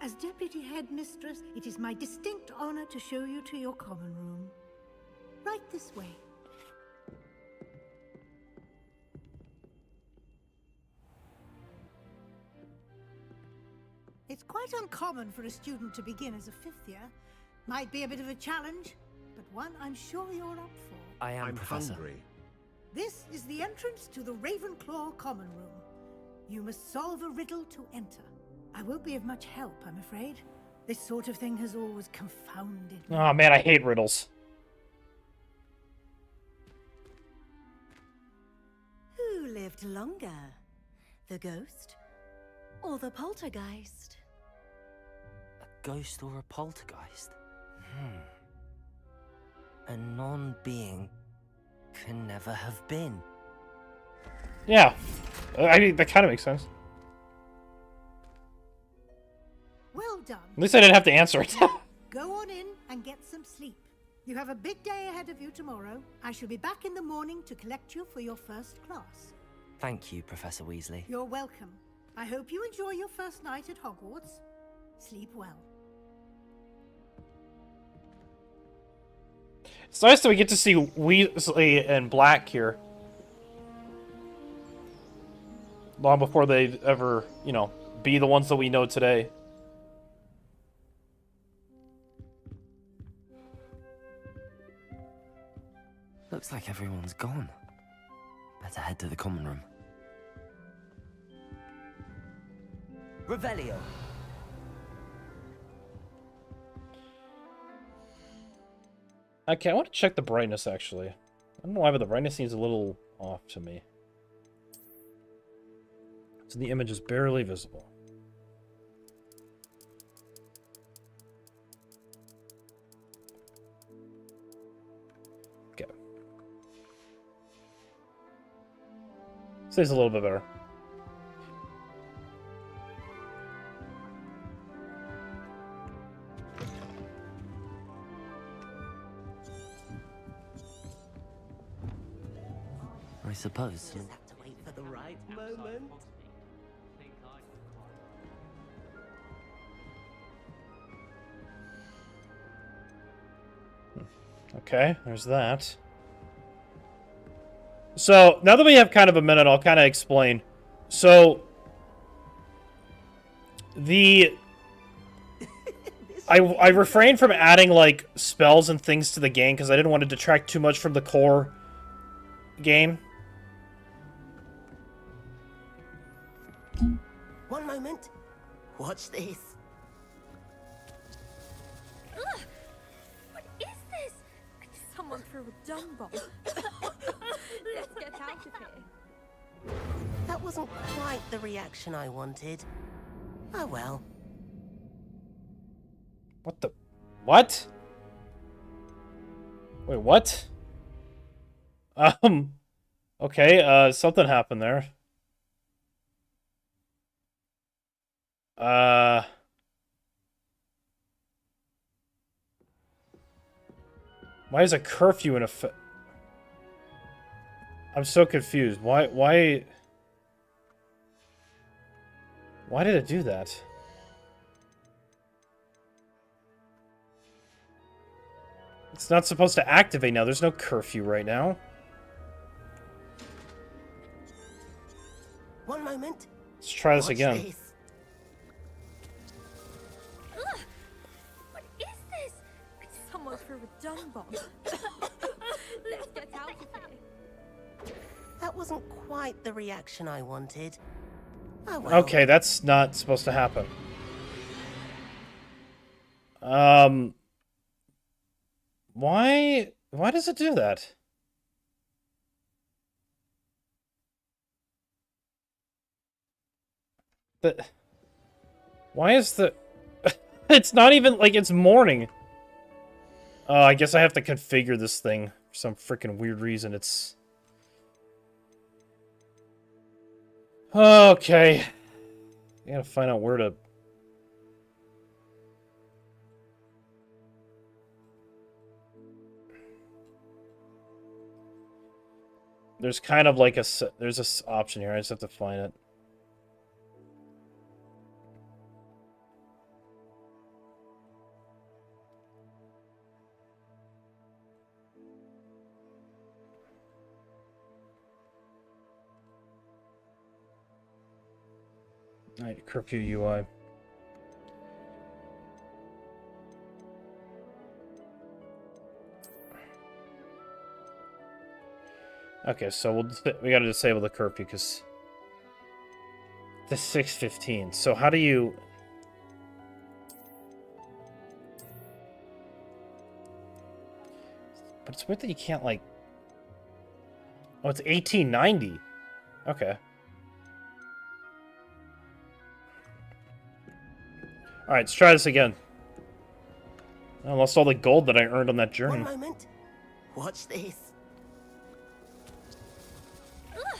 As Deputy Headmistress, it is my distinct honor to show you to your common room. Right this way. It's quite uncommon for a student to begin as a fifth year. Might be a bit of a challenge, but one I'm sure you're up for. I'm Professor. hungry. This is the entrance to the Ravenclaw common room. You must solve a riddle to enter. I won't be of much help, I'm afraid. This sort of thing has always confounded me. Oh man, I hate riddles. Who lived longer? The ghost or the poltergeist? A ghost or a poltergeist? A non-being can never have been. Yeah. I mean, that kind of makes sense. Well done. At least I didn't have to answer it. Go on in and get some sleep. You have a big day ahead of you tomorrow. I shall be back in the morning to collect you for your first class. Thank you, Professor Weasley. You're welcome. I hope you enjoy your first night at Hogwarts. Sleep well. It's nice that we get to see Weasley and Black here. Long before they ever, you know, be the ones that we know today. Looks like everyone's gone. Better head to the common room. Revelio. Okay, I want to check the brightness, actually. I don't know why, but the brightness seems a little off to me. So the image is barely visible. Okay. Seems a little bit better. I suppose. Just have to wait for the right moment. Okay, there's that. So, now that we have kind of a minute, I'll kind of explain. So, I refrained from adding, like, spells and things to the game because I didn't want to detract too much from the core game. One moment. Watch this. Ugh! What is this? Someone threw a dung bomb. Let's get out of here. That wasn't quite the reaction I wanted. Oh well. What the... What? Wait, what? Okay, something happened there. Why is a curfew in effect? I'm so confused. Why did it do that? It's not supposed to activate now. There's no curfew right now. One moment. Let's try this Watch again. this. Ugh! What is this? Someone threw a dung bomb. Let's get out of here. That wasn't quite the reaction I wanted. Oh well. Okay, that's not supposed to happen. Why does it do that? Why is the... It's not even, like, it's morning. I guess I have to configure this thing for some freaking weird reason. It's... Okay. I gotta find out where to... There's kind of like a... There's this option here. I just have to find it. Night curfew UI. Okay, so we gotta disable the curfew because the 6:15. So how do you? But it's weird that you can't like. Oh, it's 1890. Okay. Alright, let's try this again. I lost all the gold that I earned on that journey. One moment. Watch this. Ugh!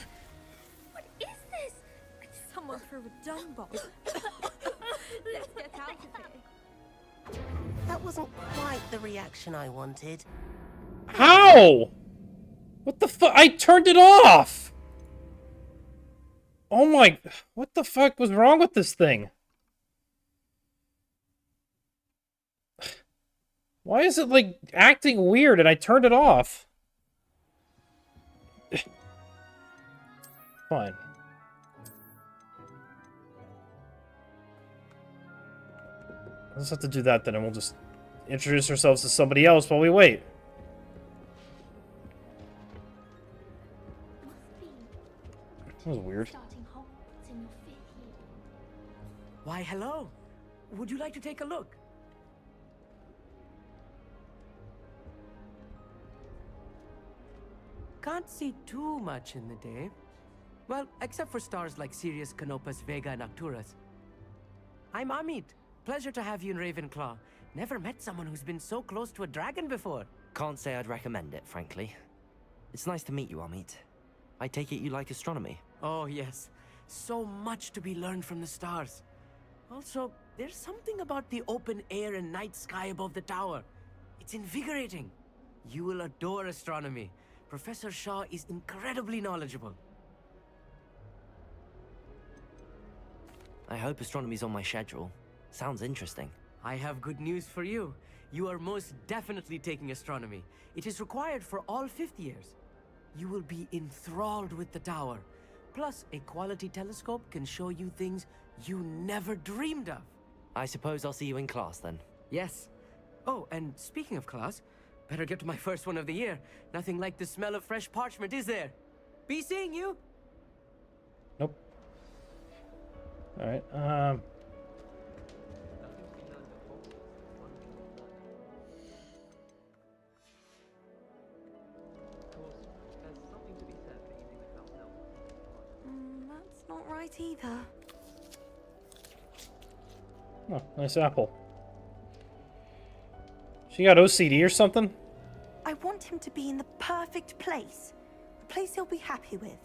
What is this? Someone threw a dung bomb. Let's get out of here. That wasn't quite the reaction I wanted. How? What the fuck? I turned it off! Oh my... What the fuck was wrong with this thing? Why is it, like, acting weird and I turned it off? Fine. Let's have to do that then, and we'll just introduce ourselves to somebody else while we wait. That was weird. Why, hello. Would you like to take a look? Can't see too much in the day. Well, except for stars like Sirius, Canopus, Vega, and Arcturus. I'm Amit. Pleasure to have you in Ravenclaw. Never met someone who's been so close to a dragon before. Can't say I'd recommend it, frankly. It's nice to meet you, Amit. I take it you like astronomy. Oh, yes. So much to be learned from the stars. Also, there's something about the open air and night sky above the tower. It's invigorating. You will adore astronomy. Professor Shaw is incredibly knowledgeable. I hope astronomy's on my schedule. Sounds interesting. I have good news for you. You are most definitely taking astronomy. It is required for all 5th years. You will be enthralled with the tower. Plus, a quality telescope can show you things you never dreamed of. I suppose I'll see you in class then. Yes. Oh, and speaking of class, better get to my first one of the year. Nothing like the smell of fresh parchment, is there? Be seeing you. Nope. Alright, That's not right either. Oh, nice apple. She got OCD or something? I want him to be in the perfect place. A place he'll be happy with.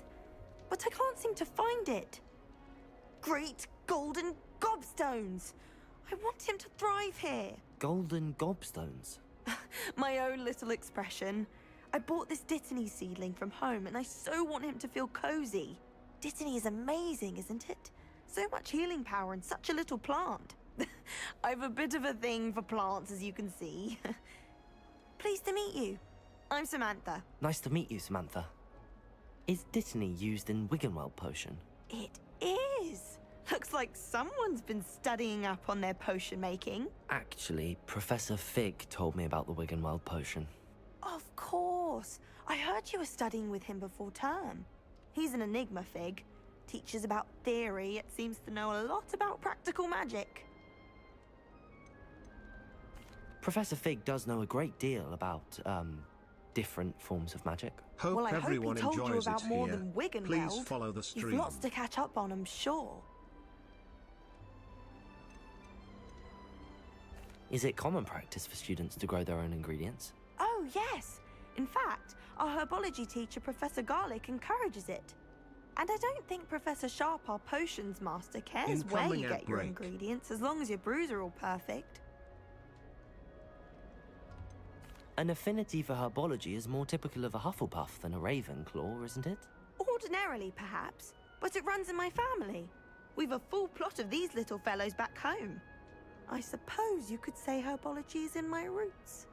But I can't seem to find it. Great golden gobstones! I want him to thrive here. Golden gobstones? My own little expression. I bought this Dittany seedling from home and I so want him to feel cozy. Dittany is amazing, isn't it? So much healing power in such a little plant. I've a bit of a thing for plants, as you can see. Pleased to meet you. I'm Samantha. Nice to meet you, Samantha. Is Dittany used in Wiggenweld potion? It is. Looks like someone's been studying up on their potion making. Actually, Professor Fig told me about the Wiggenweld potion. Of course. I heard you were studying with him before term. He's an enigma, Fig. Teaches about theory, yet seems to know a lot about practical magic. Professor Fig does know a great deal about, different forms of magic. Well, I hope he told you about more here. than Wiggenweld. Please follow the stream. You've lots to catch up on, I'm sure. Is it common practice for students to grow their own ingredients? Oh, yes. In fact, our herbology teacher, Professor Garlic, encourages it. And I don't think Professor Sharp, our potions master, cares where Incoming you get your outbreak. ingredients, as long as your brews are all perfect. An affinity for herbology is more typical of a Hufflepuff than a Ravenclaw, isn't it? Ordinarily, perhaps, but it runs in my family. We've a full plot of these little fellows back home. I suppose you could say herbology is in my roots.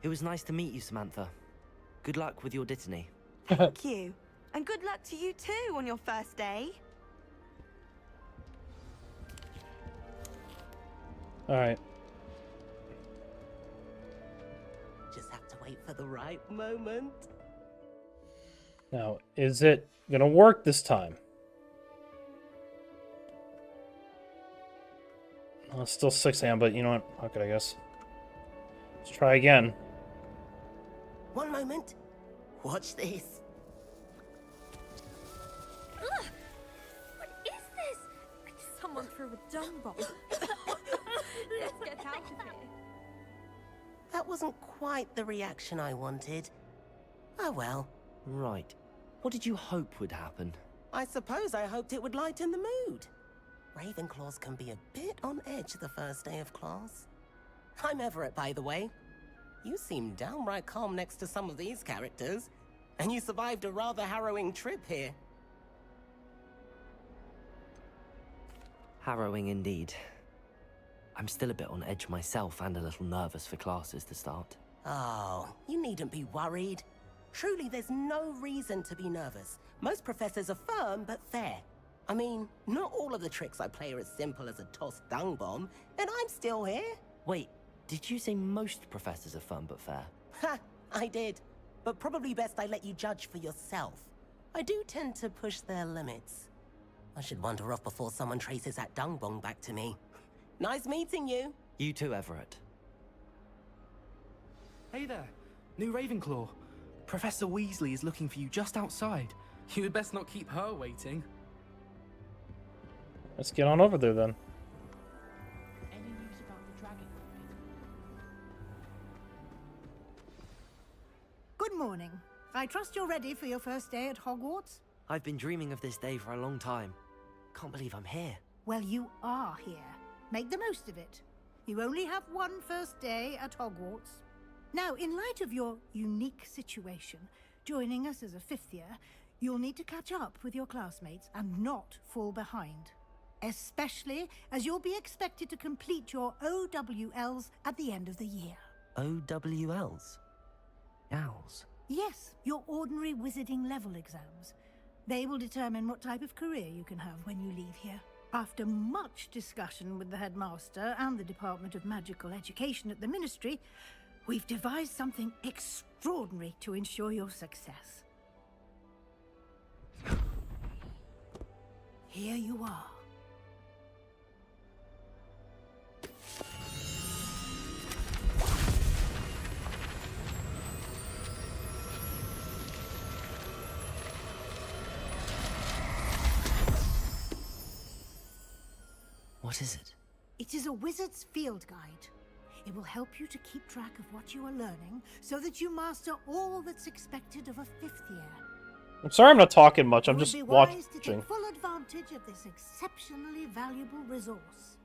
It was nice to meet you, Samantha. Good luck with your dittany. Thank you. And good luck to you too on your first day. Alright. Just have to wait for the right moment. Now, is it gonna work this time? Well, it's still 6 a.m., but you know what? Fuck it, I guess. Let's try again. One moment. Watch this. Ugh! What is this? Someone threw a dung bomb. Let's get out of here. That wasn't quite the reaction I wanted. Oh well. Right. What did you hope would happen? I suppose I hoped it would lighten the mood. Ravenclaws can be a bit on edge the first day of class. I'm Everett, by the way. You seem downright calm next to some of these characters, and you survived a rather harrowing trip here. Harrowing indeed. I'm still a bit on edge myself and a little nervous for classes to start. Oh, you needn't be worried. Truly, there's no reason to be nervous. Most professors are firm but fair. I mean, not all of the tricks I play are as simple as a tossed dung bomb, and I'm still here. Wait, did you say most professors are firm but fair? Ha, I did. But probably best I let you judge for yourself. I do tend to push their limits. I should wander off before someone traces that dung bomb back to me. Nice meeting you. You too, Everett. Hey there, new Ravenclaw. Professor Weasley is looking for you just outside. You had best not keep her waiting. Let's get on over there then. Any news about the dragon? Good morning. I trust you're ready for your first day at Hogwarts? I've been dreaming of this day for a long time. Can't believe I'm here. Well, you are here. Make the most of it. You only have one first day at Hogwarts. Now, in light of your unique situation, joining us as a 5th year, you'll need to catch up with your classmates and not fall behind. Especially as you'll be expected to complete your OWLs at the end of the year. OWLs? Owls? Yes, your ordinary wizarding level exams. They will determine what type of career you can have when you leave here. After much discussion with the headmaster and the Department of Magical Education at the Ministry, we've devised something extraordinary to ensure your success. Here you are. What is it? It is a wizard's field guide. It will help you to keep track of what you are learning so that you master all that's expected of a 5th year. I'm sorry I'm not talking much, I'm You would just be wise to watching. take full advantage of this exceptionally valuable resource.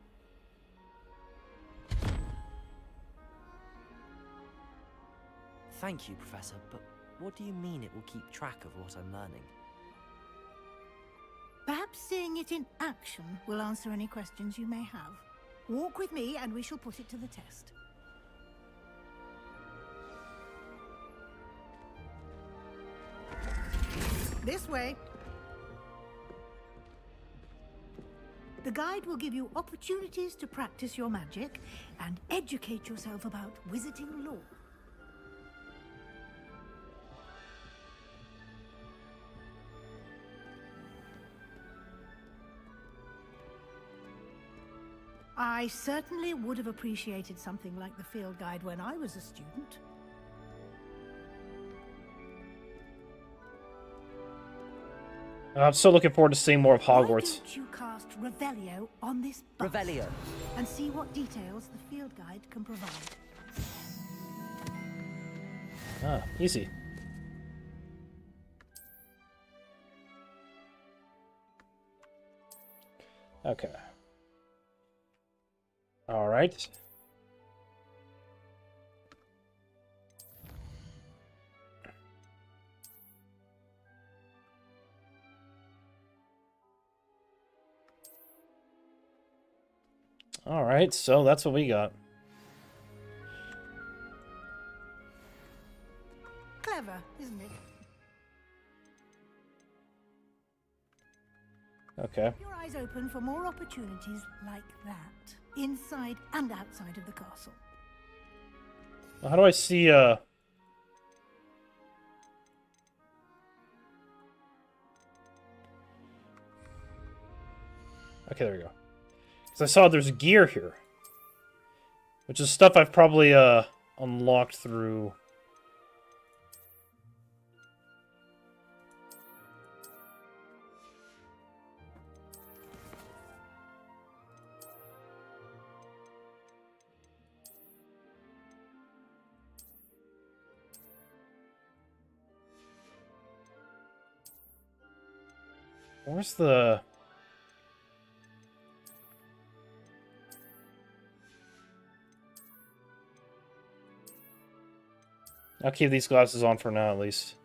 Thank you, Professor, but what do you mean it will keep track of what I'm learning? Perhaps seeing it in action will answer any questions you may have. Walk with me and we shall put it to the test. This way. The guide will give you opportunities to practice your magic and educate yourself about wizarding lore. I certainly would have appreciated something like the field guide when I was a student. I'm still looking forward to seeing more of Why Hogwarts. don't you cast Revelio on this bust Revelio. and see what details the field guide can provide? Ah, easy. Okay. All right. All right, so that's what we got. Clever, isn't it? Okay. Keep your eyes open for more opportunities like that, inside and outside of the castle. How do I see, Okay, there we go. Because I saw there's gear here. Which is stuff I've probably, unlocked through... Where's the... I'll keep these glasses on for now, at least.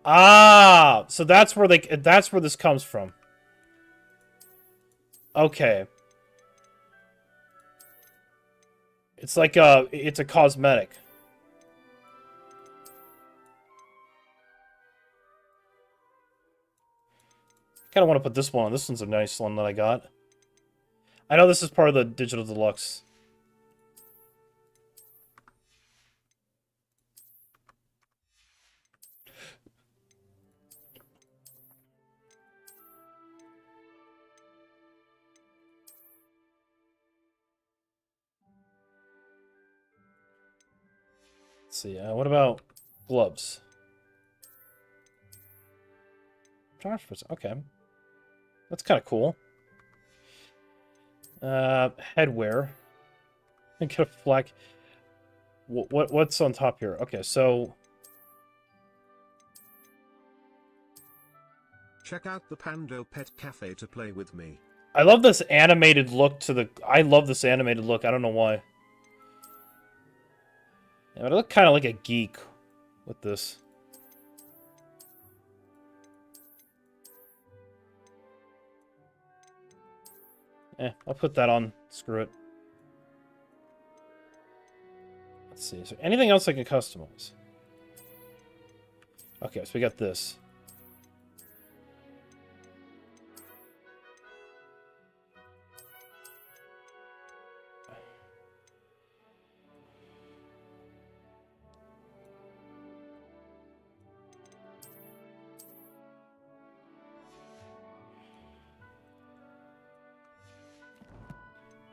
Ah! So that's where that's where this comes from. Okay. It's like it's a cosmetic. Kind of want to put this one on. This one's a nice one that I got. I know this is part of the Digital Deluxe. Let's see. What about gloves? Okay. That's kind of cool. Headwear. Get a flag. What's on top here? Okay, so check out the Pando Pet Cafe to play with me. I love this animated look to the. I love this animated look. I don't know why. Yeah, but I look kind of like a geek with this. I'll put that on. Screw it. Let's see. Is there anything else I can customize? Okay, so we got this.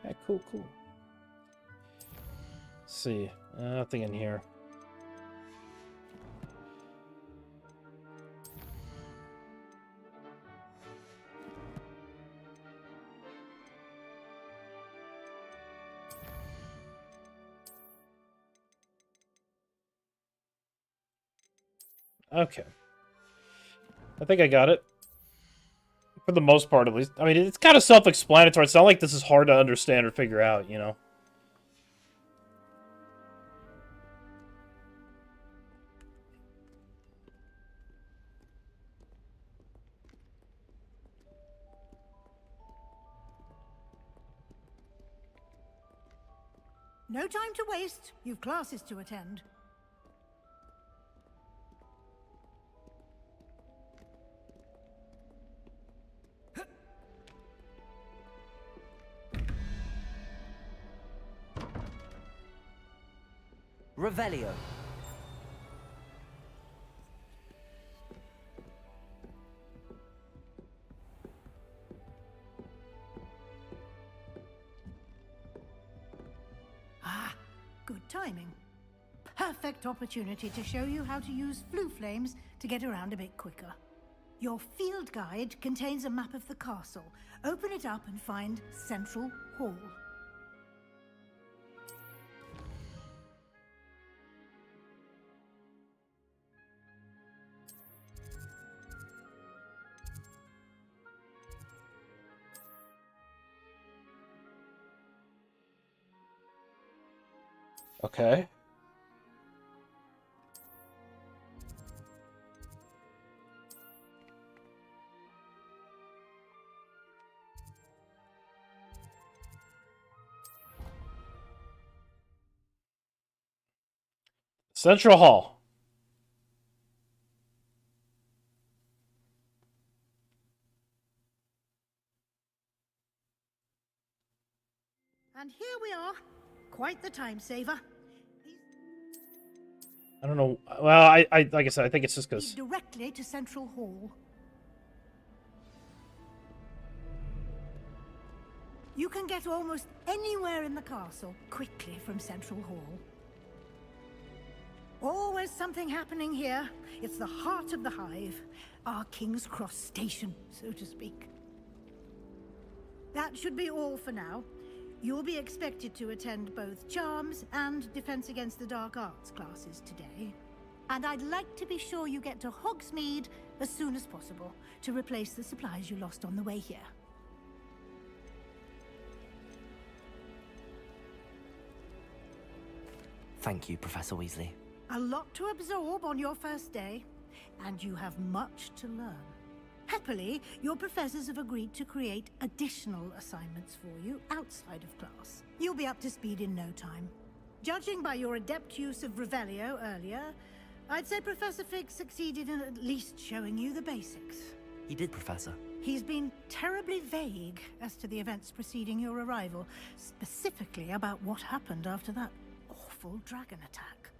Yeah, cool. Let's see. Nothing in here. Okay. I think I got it. For the most part, at least. I mean, it's kind of self-explanatory. It's not like this is hard to understand or figure out, you know? No time to waste. You've classes to attend. Revelio. perfect opportunity to show you how to use flue flames to get around a bit quicker. Your field guide contains a map of the castle. Open it up and find Central Hall. Okay. Central Hall. And here we are. Quite the time saver. I don't know. Well, I like I said, I think it's just because. Directly to Central Hall. You can get almost anywhere in the castle quickly from Central Hall. Always something happening here. It's the heart of the hive. Our King's Cross station, so to speak. That should be all for now. You'll be expected to attend both Charms and Defense Against the Dark Arts classes today. And I'd like to be sure you get to Hogsmeade as soon as possible to replace the supplies you lost on the way here. Thank you, Professor Weasley. A lot to absorb on your first day, and you have much to learn. Happily, your professors have agreed to create additional assignments for you outside of class. You'll be up to speed in no time. Judging by your adept use of Revelio earlier, I'd say Professor Fig succeeded in at least showing you the basics. He did, Professor. He's been terribly vague as to the events preceding your arrival, specifically about what happened after that awful dragon attack.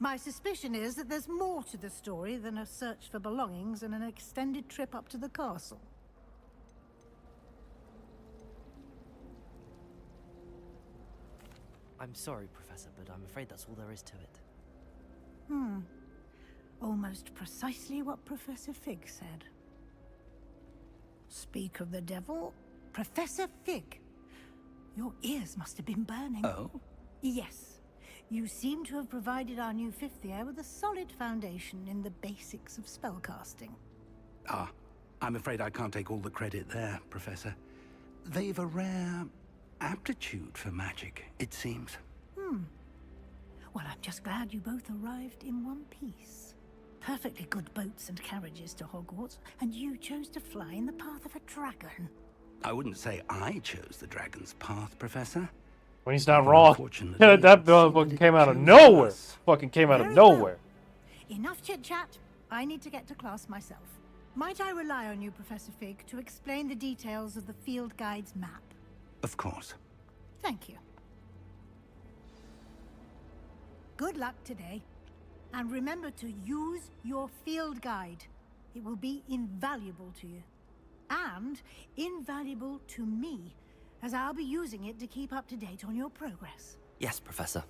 My suspicion is that there's more to the story than a search for belongings and an extended trip up to the castle. I'm sorry, Professor, but I'm afraid that's all there is to it. Almost precisely what Professor Fig said. Speak of the devil, Professor Fig. Your ears must have been burning. Oh? Yes. You seem to have provided our new fifth year with a solid foundation in the basics of spellcasting. Ah, I'm afraid I can't take all the credit there, Professor. They've a rare aptitude for magic, it seems. Well, I'm just glad you both arrived in one piece. Perfectly good boats and carriages to Hogwarts, and you chose to fly in the path of a dragon. I wouldn't say I chose the dragon's path, Professor. When he's not wrong. Unfortunately, That fucking came out of nowhere. Fucking came out of nowhere. Enough chit-chat. I need to get to class myself. Might I rely on you, Professor Fig, to explain the details of the field guide's map? Of course. Thank you. Good luck today. And remember to use your field guide. It will be invaluable to you. And invaluable to me, as I'll be using it to keep up to date on your progress. Yes, Professor.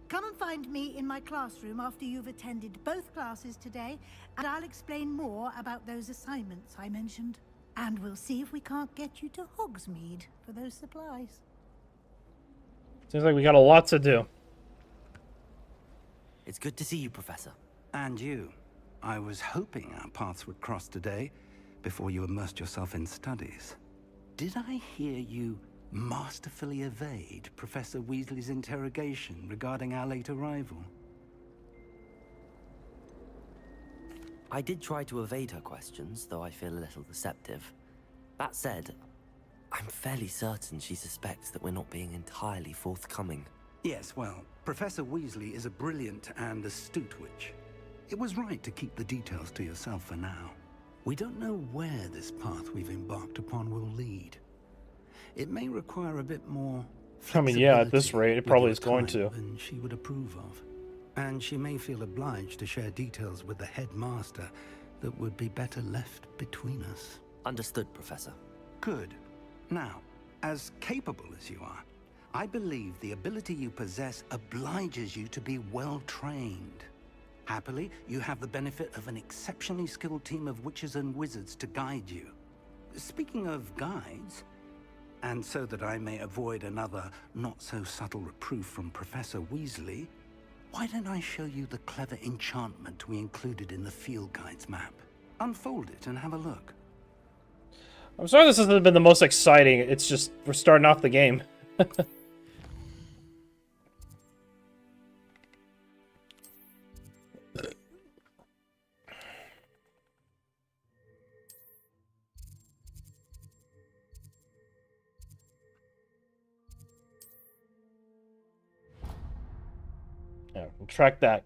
Come and find me in my classroom after you've attended both classes today, and I'll explain more about those assignments I mentioned. And we'll see if we can't get you to Hogsmeade for those supplies. Seems like we got a lot to do. It's good to see you, Professor. And you. I was hoping our paths would cross today, before you immersed yourself in studies. Did I hear you masterfully evade Professor Weasley's interrogation regarding our late arrival? I did try to evade her questions, though I feel a little deceptive. That said, I'm fairly certain she suspects that we're not being entirely forthcoming. Yes, well, Professor Weasley is a brilliant and astute witch. It was right to keep the details to yourself for now. We don't know where this path we've embarked upon will lead. It may require a bit more I mean, yeah, at this rate, it probably is going to. than she would approve of. And she may feel obliged to share details with the headmaster that would be better left between us. Understood, Professor. Good. Now, as capable as you are, I believe the ability you possess obliges you to be well-trained. Happily, you have the benefit of an exceptionally skilled team of witches and wizards to guide you. Speaking of guides, and so that I may avoid another not-so-subtle reproof from Professor Weasley, why don't I show you the clever enchantment we included in the field guide's map? Unfold it and have a look. I'm sorry this hasn't been the most exciting. It's just, we're starting off the game. Yeah, we'll track that.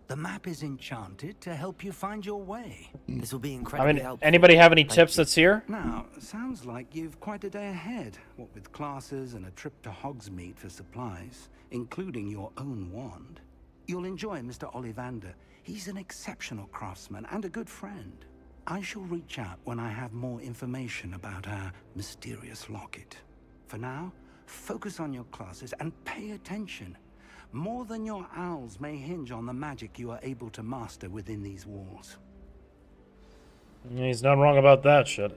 The map is enchanted to help you find your way. This will be I incredibly mean, helpful. anybody have any tips that's here? Now, sounds like you've quite a day ahead. What with classes and a trip to Hogsmeade for supplies, including your own wand. You'll enjoy Mr. Ollivander. He's an exceptional craftsman and a good friend. I shall reach out when I have more information about our mysterious locket. For now, focus on your classes and pay attention. More than your owls may hinge on the magic you are able to master within these walls. He's not wrong about that shit.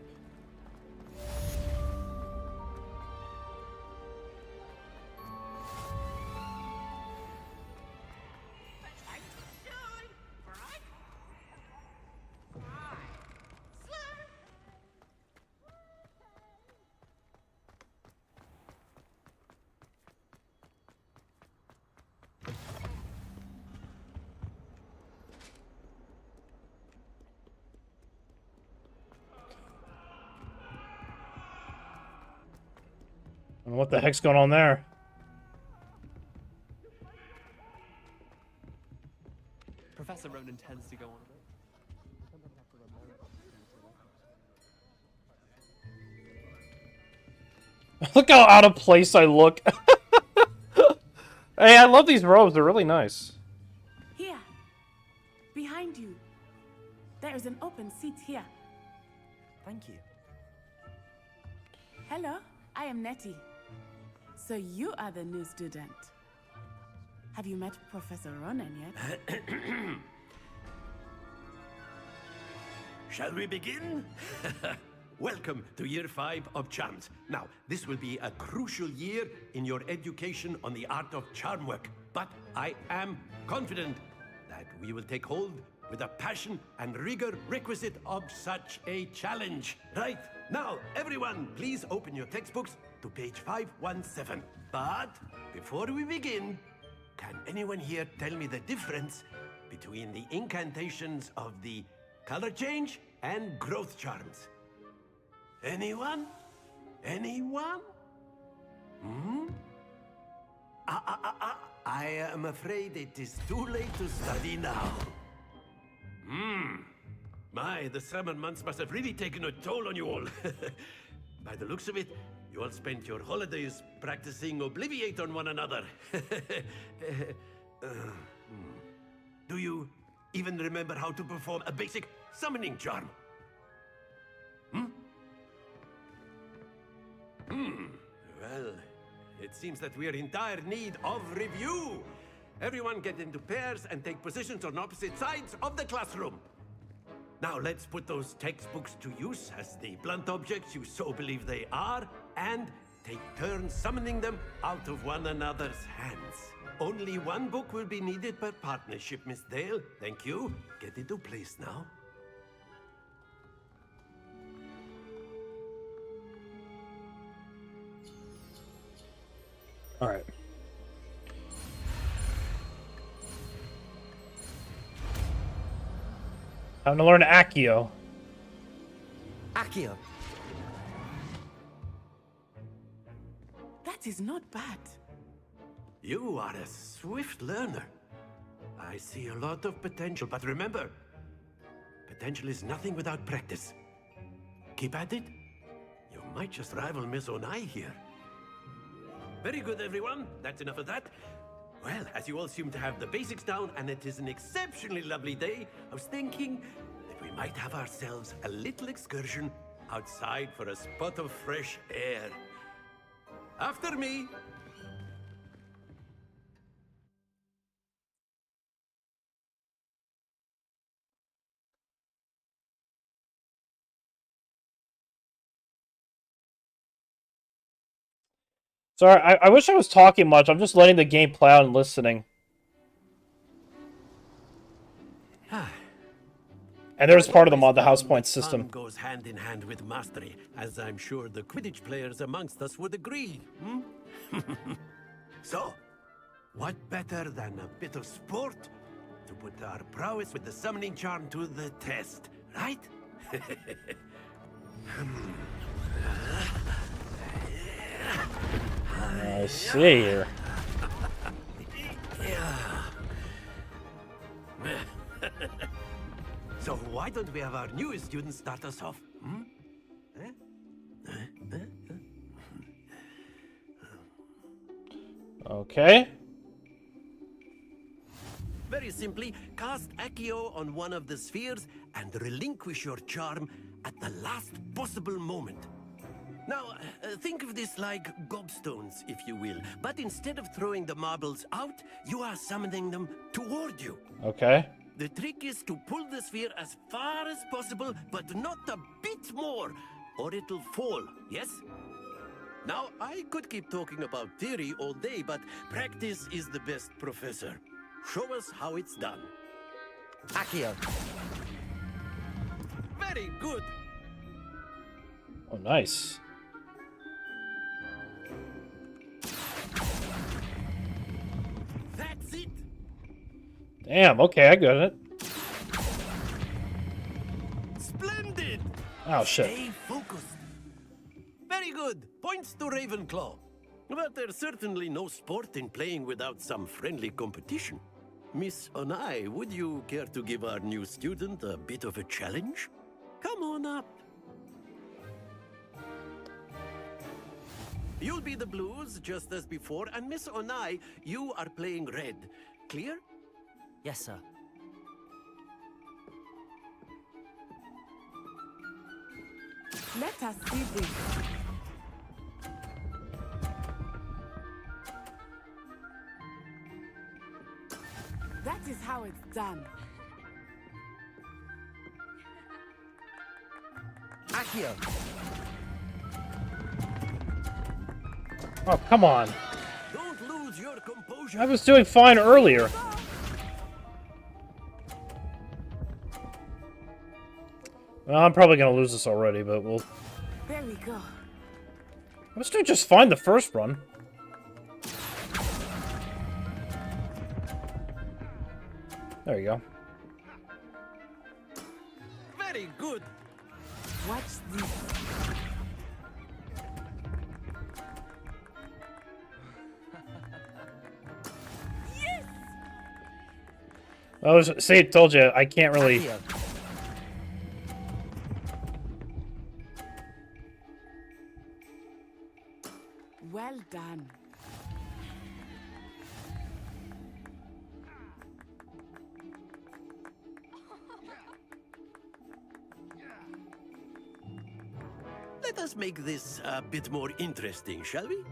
What the heck's going on there? Professor Ronan tends to go on a bit. Look how out of place I look. Hey, I love these robes. They're really nice. Here. Behind you. There is an open seat here. Thank you. Hello, I am Nettie. So you are the new student. Have you met Professor Ronan yet? Shall we begin? Welcome to Year 5 of Charms. Now, this will be a crucial year in your education on the art of charm work. But I am confident that we will take hold with the passion and rigor requisite of such a challenge. Right, now, everyone, please open your textbooks to page 517. But before we begin, can anyone here tell me the difference between the incantations of the color change and growth charms? Anyone? Anyone? Hmm? I am afraid it is too late to study now. My, the summer months must have really taken a toll on you all. By the looks of it, you all spent your holidays practicing Obliviate on one another. Do you even remember how to perform a basic summoning charm? Well, it seems that we are in dire need of review. Everyone get into pairs and take positions on opposite sides of the classroom. Now let's put those textbooks to use as the blunt objects you so believe they are, and take turns summoning them out of one another's hands. Only one book will be needed per partnership, Miss Dale. Thank you. Get into place now. All right. Time to learn Accio. Accio. That is not bad. You are a swift learner. I see a lot of potential, but remember, potential is nothing without practice. Keep at it. You might just rival Miss Onai here. Very good, everyone. That's enough of that. Well, as you all seem to have the basics down, and it is an exceptionally lovely day, I was thinking that we might have ourselves a little excursion outside for a spot of fresh air. After me. Sorry, I wish I was talking much. I'm just letting the game play out and listening. And there's part of the mod, the house point system. Fun goes hand in hand with mastery, as I'm sure the Quidditch players amongst us would agree. So, what better than a bit of sport to put our prowess with the summoning charm to the test, right? I see here. So why don't we have our newest student start us off? Okay. Very simply, cast Accio on one of the spheres and relinquish your charm at the last possible moment. Now, think of this like gobstones, if you will. But instead of throwing the marbles out, you are summoning them toward you. Okay. The trick is to pull the sphere as far as possible, but not a bit more, or it'll fall, yes? Now, I could keep talking about theory all day, but practice is the best professor. Show us how it's done. Accio. Very good. Oh, nice. That's it. Damn, okay, I got it. Splendid. Oh, shit. Stay focused. Very good. Points to Ravenclaw. But there's certainly no sport in playing without some friendly competition. Miss Onai, would you care to give our new student a bit of a challenge? Come on up. You'll be the blues, just as before, and Miss Onai, you are playing red. Clear? Yes, sir. Let us see this. That is how it's done. Accio. Oh, come on. Don't lose your composure. I was doing fine earlier. Well, I'm probably gonna lose this already, but we'll... There we go. I was doing just fine the first run. There you go. Very good. Watch this. Yes! I was... See, told you, I can't really... Accio. Well done. Let us make this a bit more interesting, shall we?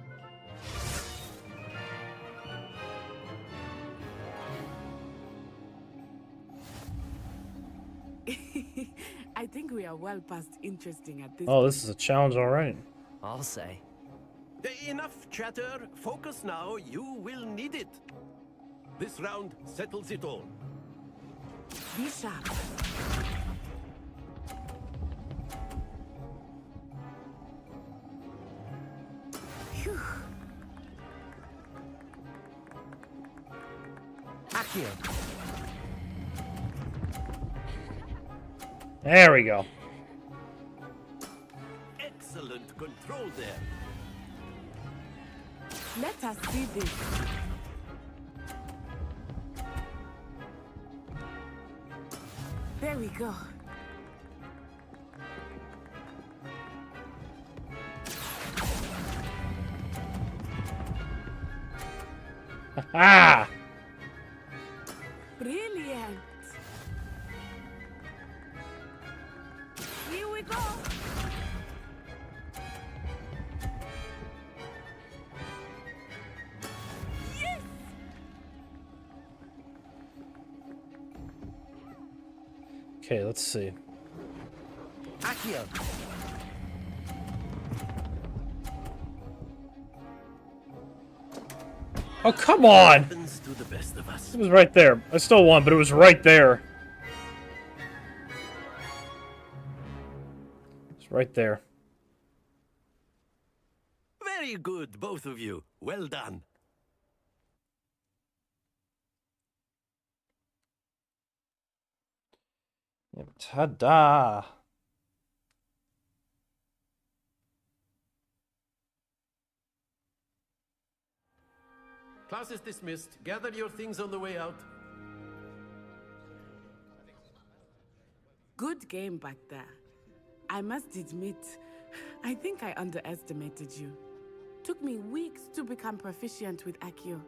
I think we are well past interesting at this Oh, this is a challenge, alright. I'll say. Enough chatter. Focus now. You will need it. This round settles it all. Be sharp. Phew. Accio. There we go. Excellent control there. Let us see this. There we go. Ah! Brilliant. Here we go. Yes! Okay, let's see. Accio. Oh, come on! Happens to the best of us. It was right there. I still won, but it was right there. It's right there. Very good, both of you. Well done. Yep, ta-da! Class is dismissed. Gather your things on the way out. Good game back there. I must admit, I think I underestimated you. Took me weeks to become proficient with Accio.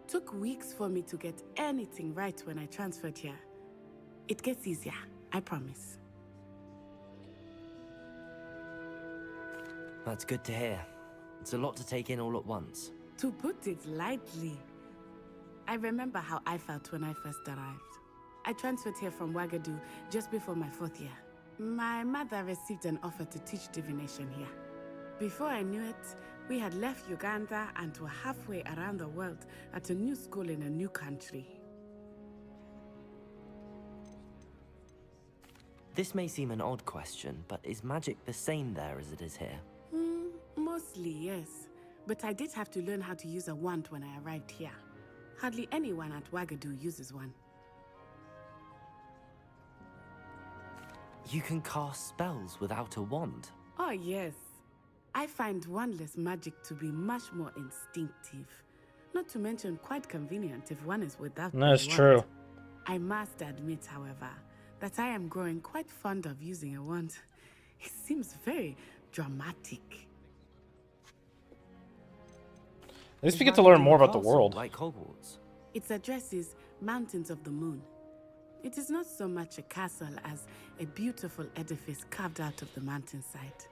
Took weeks for me to get anything right when I transferred here. It gets easier, I promise. That's good to hear. It's a lot to take in all at once. To put it lightly, I remember how I felt when I first arrived. I transferred here from Wagadu just before my 4th year. My mother received an offer to teach divination here. Before I knew it, we had left Uganda and were halfway around the world at a new school in a new country. This may seem an odd question, but is magic the same there as it is here? Mostly, yes. But I did have to learn how to use a wand when I arrived here. Hardly anyone at Wagadu uses one. You can cast spells without a wand? Oh, yes. I find wandless magic to be much more instinctive. Not to mention quite convenient if one is without That's a wand. true. I must admit, however, that I am growing quite fond of using a wand. It seems very dramatic. At least we get to learn more about the world. Like Hogwarts. Its address is Mountains of the Moon. It is not so much a castle as a beautiful edifice carved out of the mountainside.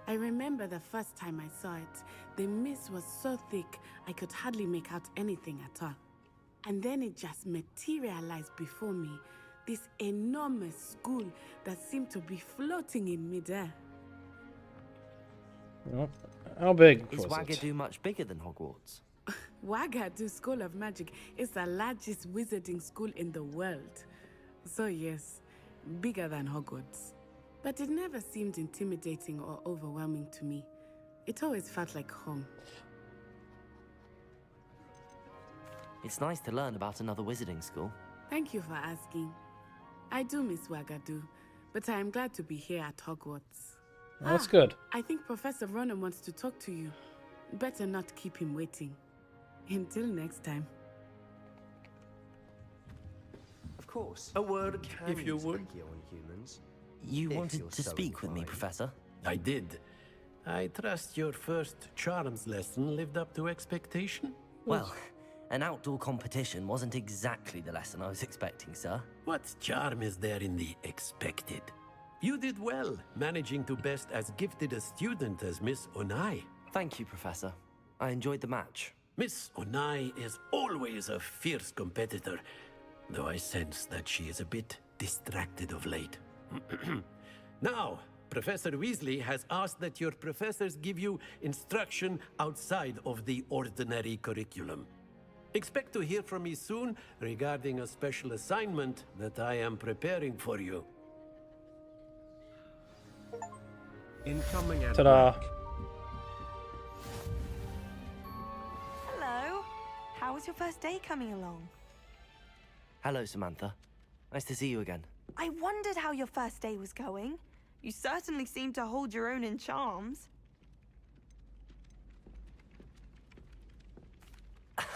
I remember the first time I saw it, the mist was so thick I could hardly make out anything at all. And then it just materialized before me, this enormous school that seemed to be floating in midair. Well, how big Is was it? Wagadu much bigger than Hogwarts? Wagadu School of Magic is the largest wizarding school in the world. So yes, bigger than Hogwarts. But it never seemed intimidating or overwhelming to me. It always felt like home. It's nice to learn about another wizarding school. Thank you for asking. I do miss Wagadu, but I am glad to be here at Hogwarts. That's good. I think Professor Ronan wants to talk to you. Better not keep him waiting. Until next time. Of course. A word, if you would. On humans. You If wanted you're to so speak with me, inclined. Professor? I did. I trust your first charms lesson lived up to expectation? Well, an outdoor competition wasn't exactly the lesson I was expecting, sir. What charm is there in the expected? You did well, managing to best as gifted a student as Miss Onai. Thank you, Professor. I enjoyed the match. Miss Onai is always a fierce competitor, though I sense that she is a bit distracted of late. Now, Professor Weasley has asked that your professors give you instruction outside of the ordinary curriculum. Expect to hear from me soon regarding a special assignment that I am preparing for you. Incoming and Ta-da. Hello. How was your first day coming along? Hello, Samantha. Nice to see you again. I wondered how your first day was going. You certainly seem to hold your own in charms.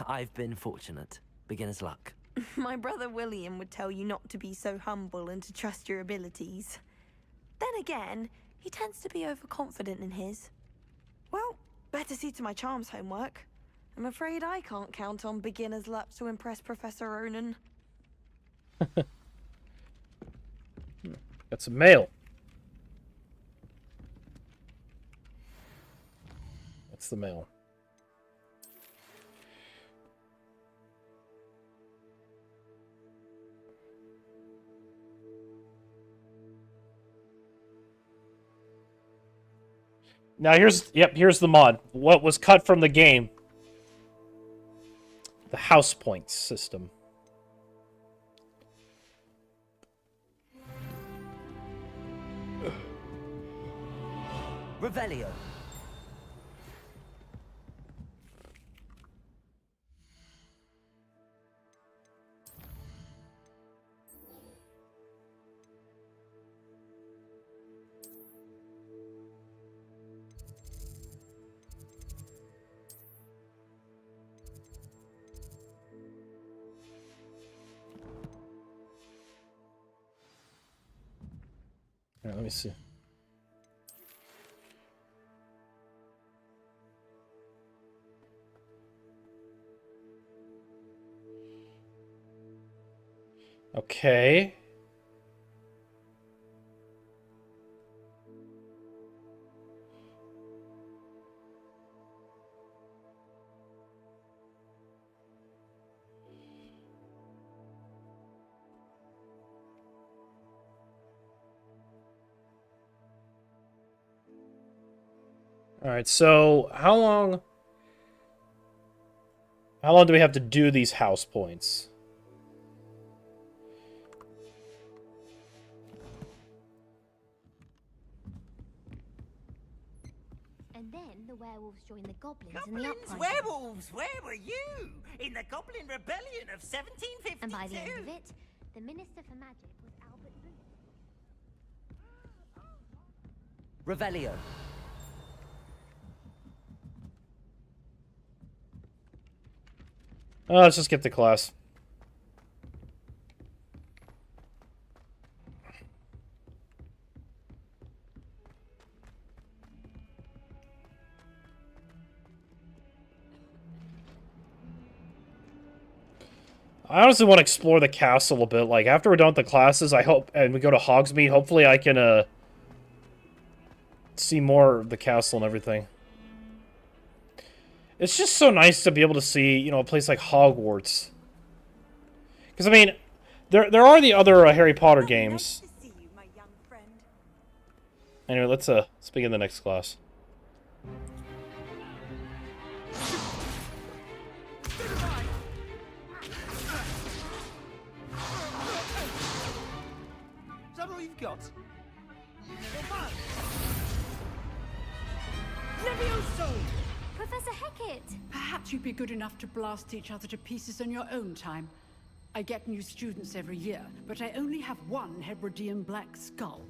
I've been fortunate. Beginner's luck. My brother William would tell you not to be so humble and to trust your abilities. Then again, he tends to be overconfident in his. Well, better see to my charms homework. I'm afraid I can't count on beginner's luck to impress Professor Ronan. Got some mail. That's the mail. Now here's the mod. What was cut from the game. The house points system. Revelio. All right, let me see. Okay. All right, so how long do we have to do these house points? And then the werewolves joined the goblins in the Goblins, uprising. werewolves, where were you? In the Goblin Rebellion of 1752? And by the end of it, the Minister for Magic was Albert Booth. Revelio. Let's just get to class. I honestly want to explore the castle a bit. Like, after we're done with the classes, I hope, and we go to Hogsmeade, hopefully I can, see more of the castle and everything. It's just so nice to be able to see, you know, a place like Hogwarts. Because, I mean, there are the other Harry Potter games. Anyway, let's begin the next class. Is that all you've got? Levioso! Professor Hecat! Perhaps you'd be good enough to blast each other to pieces on your own time. I get new students every year, but I only have one Hebridean black skull.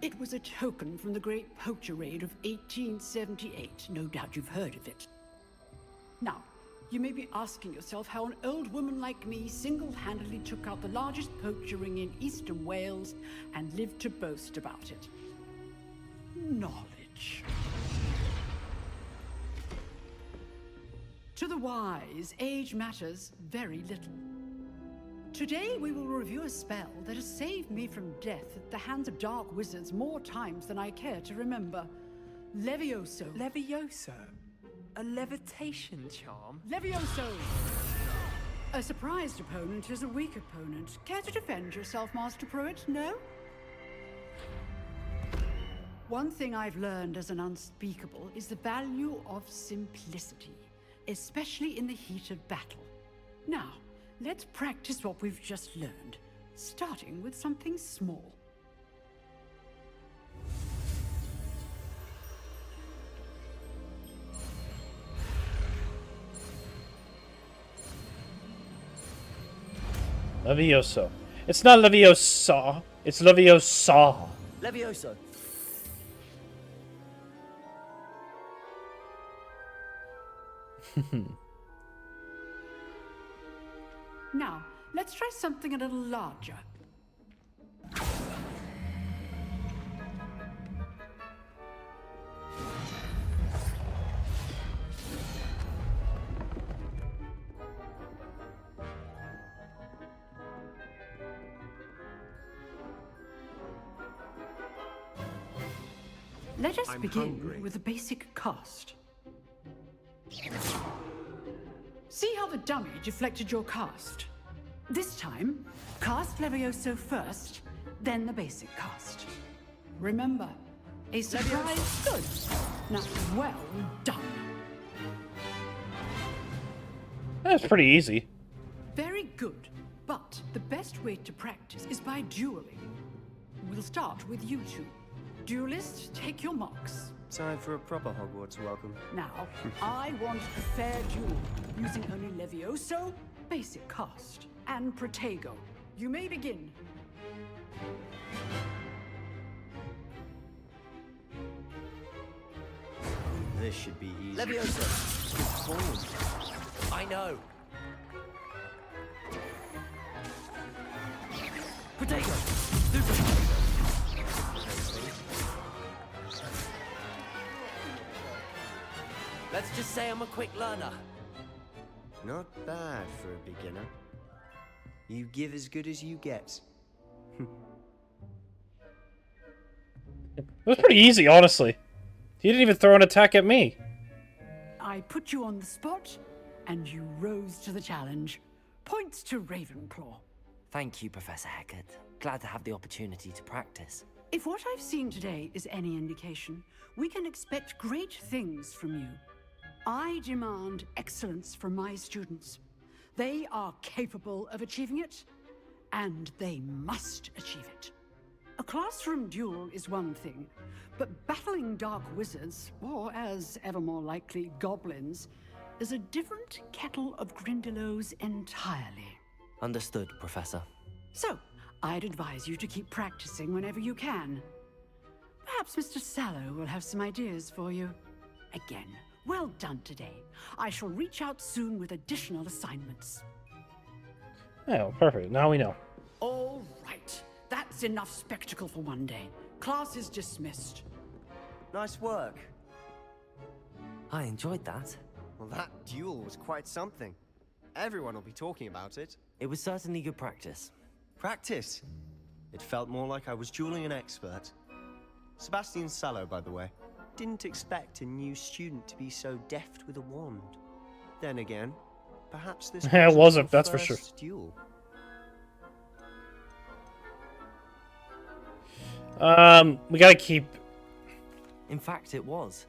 It was a token from the Great Poacher Raid of 1878. No doubt you've heard of it. Now, you may be asking yourself how an old woman like me single-handedly took out the largest poacher ring in eastern Wales and lived to boast about it. Knowledge. To the wise, age matters very little. Today we will review a spell that has saved me from death at the hands of dark wizards more times than I care to remember. Levioso. Levioso? A levitation charm? Levioso! A surprised opponent is a weak opponent. Care to defend yourself, Master Pruitt? No? One thing I've learned as an unspeakable is the value of simplicity, especially in the heat of battle. Now, let's practice what we've just learned, starting with something small. Levioso. It's not Leviosa. It's Leviosa. Levioso. Now, let's try something a little larger. Let us begin with a basic cast. See how the dummy deflected your cast? This time, cast Levioso first, then the basic cast. Remember, a surprise good. Now, well done. That's pretty easy. Very good. But the best way to practice is by dueling. We'll start with you two. Duelists, take your marks. Time for a proper Hogwarts welcome. Now, I want a fair duel, using only Levioso, basic cast, and Protego. You may begin. This should be easy. Leviosa. I know. Potato. Let's just say I'm a quick learner. Not bad for a beginner. You give as good as you get. It was pretty easy, honestly. He didn't even throw an attack at me. I put you on the spot, and you rose to the challenge. Points to Ravenclaw. Thank you, Professor Hecat. Glad to have the opportunity to practice. If what I've seen today is any indication, we can expect great things from you. I demand excellence from my students. They are capable of achieving it, and they must achieve it. A classroom duel is one thing, but battling dark wizards, or as ever more likely, goblins, is a different kettle of Grindylows entirely. Understood, Professor. So, I'd advise you to keep practicing whenever you can. Perhaps Mr. Sallow will have some ideas for you. Again, well done today. I shall reach out soon with additional assignments. Oh, perfect. Now we know. All right. That's enough spectacle for one day. Class is dismissed. Nice work. I enjoyed that. Well, that duel was quite something. Everyone will be talking about it. It was certainly good practice. Practice? It felt more like I was dueling an expert. Sebastian Sallow, by the way. Didn't expect a new student to be so deft with a wand. Then again, perhaps this It wasn't, that's for first sure. Duel. We gotta keep... In fact, it was.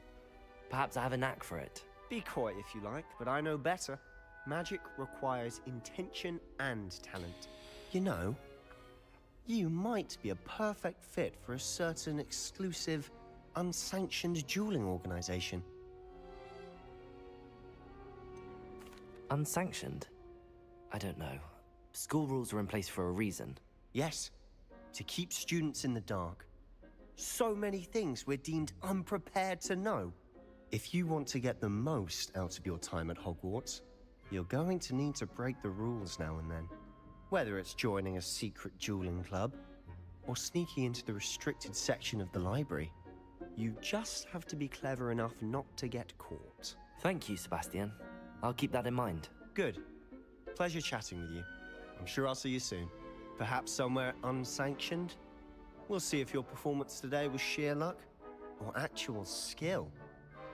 Perhaps I have a knack for it. Be coy if you like, but I know better. Magic requires intention and talent. You know, you might be a perfect fit for a certain exclusive, unsanctioned dueling organization. Unsanctioned? I don't know. School rules are in place for a reason. Yes, to keep students in the dark. So many things we're deemed unprepared to know. If you want to get the most out of your time at Hogwarts, you're going to need to break the rules now and then. Whether it's joining a secret dueling club, or sneaking into the restricted section of the library, you just have to be clever enough not to get caught. Thank you, Sebastian. I'll keep that in mind. Good. Pleasure chatting with you. I'm sure I'll see you soon. Perhaps somewhere unsanctioned? We'll see if your performance today was sheer luck, or actual skill.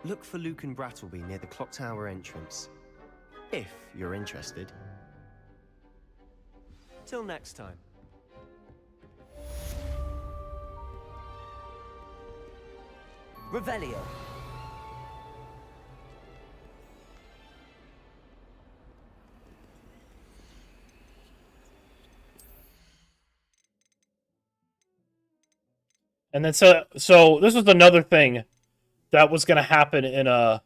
Look for Luke and Brattleby near the clock tower entrance. If you're interested. Till next time. Revelio. And then so this was another thing that was going to happen in a...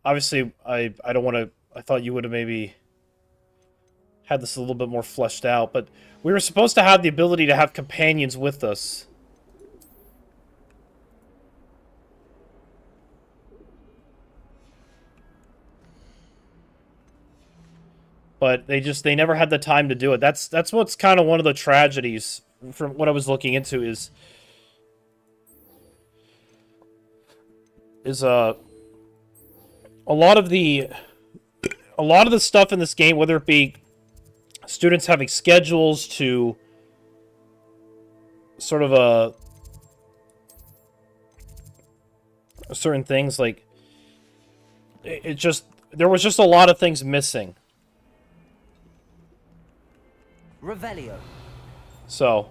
obviously, I don't want to... I thought you would have maybe had this a little bit more fleshed out, but we were supposed to have the ability to have companions with us. But they never had the time to do it. That's what's kind of one of the tragedies from what I was looking into is a lot of the stuff in this game, whether it be students having schedules to sort of certain things, like there was just a lot of things missing. Revelio. So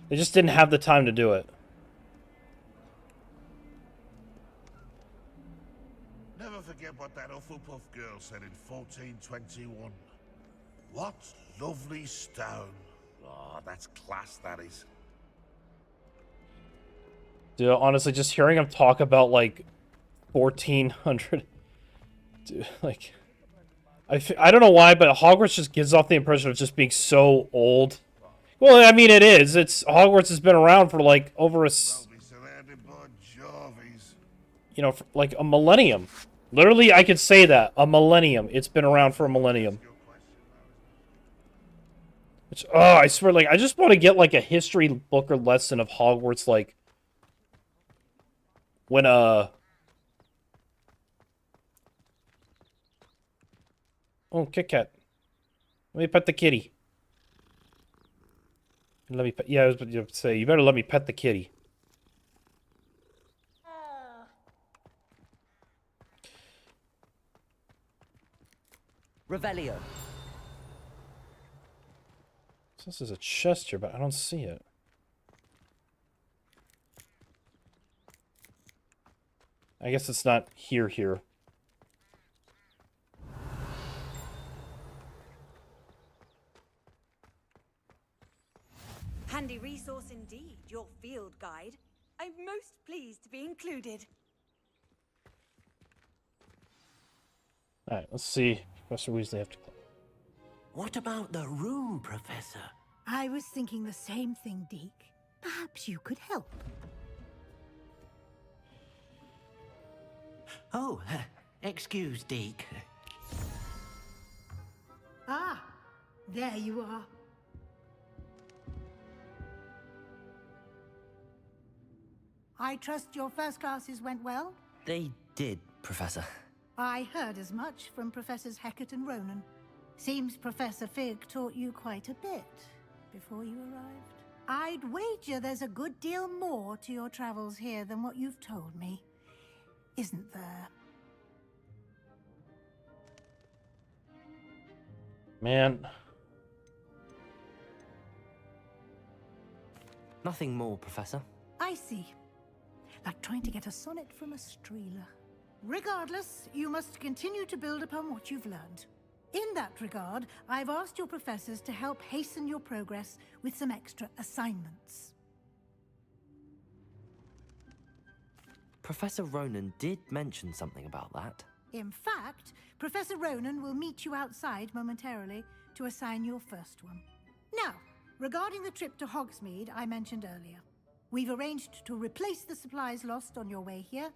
They just didn't have the time to do it. Never forget what that Hufflepuff girl said in 1421. What lovely stone. Oh, that's class, that is. Dude, honestly, just hearing him talk about, like, 1400... Dude, like... I don't know why, but Hogwarts just gives off the impression of just being so old. Well, I mean, it is. Hogwarts has been around for, like, over a... You know, for, like, a millennium. Literally, I could say that. A millennium. It's been around for a millennium. Which, oh, I swear, like, I just want to get, like, a history book or lesson of Hogwarts, like... When, Oh, Kit Kat. Let me pet the kitty. Let me pet... Yeah, I was about to say, you better let me pet the kitty. Revelio. This is a chest here, but I don't see it. I guess it's not here. Handy resource indeed, your field guide. I'm most pleased to be included. Alright, let's see. Professor Weasley have to... What about the room, Professor? I was thinking the same thing, Deke. Perhaps you could help. Oh, excuse, Deke. Ah, there you are. I trust your first classes went well? They did, Professor. I heard as much from Professors Hecat and Ronan. Seems Professor Fig taught you quite a bit before you arrived. I'd wager there's a good deal more to your travels here than what you've told me. Isn't there? Man. Nothing more, Professor. I see. Like trying to get a sonnet from a streeler. Regardless, you must continue to build upon what you've learned. In that regard, I've asked your professors to help hasten your progress with some extra assignments. Professor Ronan did mention something about that. In fact, Professor Ronan will meet you outside momentarily to assign your first one. Now, regarding the trip to Hogsmeade I mentioned earlier, we've arranged to replace the supplies lost on your way here,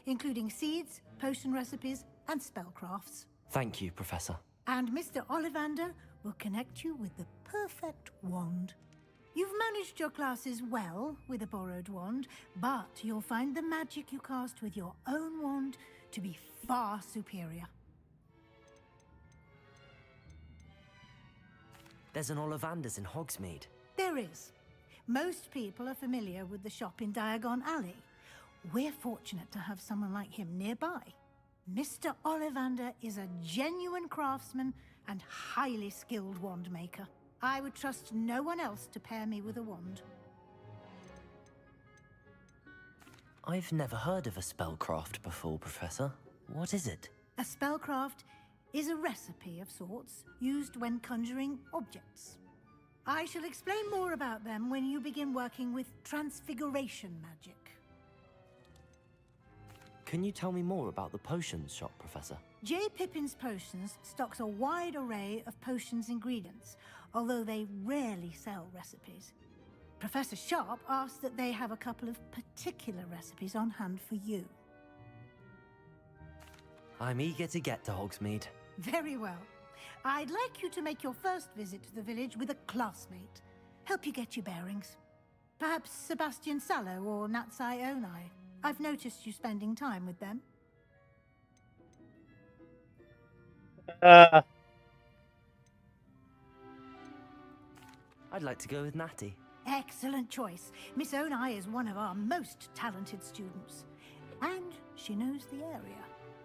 including seeds, potion recipes, and spellcrafts. Thank you, Professor. And Mr. Ollivander will connect you with the perfect wand. You've managed your classes well with a borrowed wand, but you'll find the magic you cast with your own wand to be far superior. There's an Ollivander's in Hogsmeade. There is. Most people are familiar with the shop in Diagon Alley. We're fortunate to have someone like him nearby. Mr. Ollivander is a genuine craftsman and highly skilled wand maker. I would trust no one else to pair me with a wand. I've never heard of a spellcraft before, Professor. What is it? A spellcraft is a recipe of sorts used when conjuring objects. I shall explain more about them when you begin working with transfiguration magic. Can you tell me more about the potions shop, Professor? J. Pippin's Potions stocks a wide array of potions ingredients, although they rarely sell recipes. Professor Sharp asked that they have a couple of particular recipes on hand for you. I'm eager to get to Hogsmeade. Very well. I'd like you to make your first visit to the village with a classmate. Help you get your bearings. Perhaps Sebastian Sallow or Natsai Onai. I've noticed you spending time with them. I'd like to go with Natty. Excellent choice. Miss Onai is one of our most talented students. And she knows the area.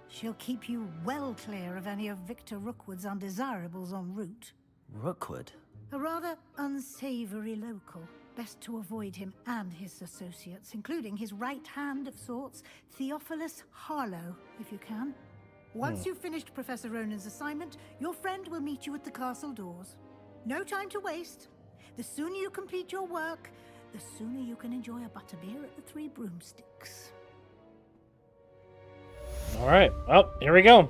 She'll keep you well clear of any of Victor Rookwood's undesirables en route. Rookwood? A rather unsavory local, best to avoid him and his associates, including his right hand of sorts, Theophilus Harlow, if you can. Once you've finished Professor Ronan's assignment, your friend will meet you at the castle doors. No time to waste. The sooner you complete your work, the sooner you can enjoy a butterbeer at the Three Broomsticks. All right. Well, here we go.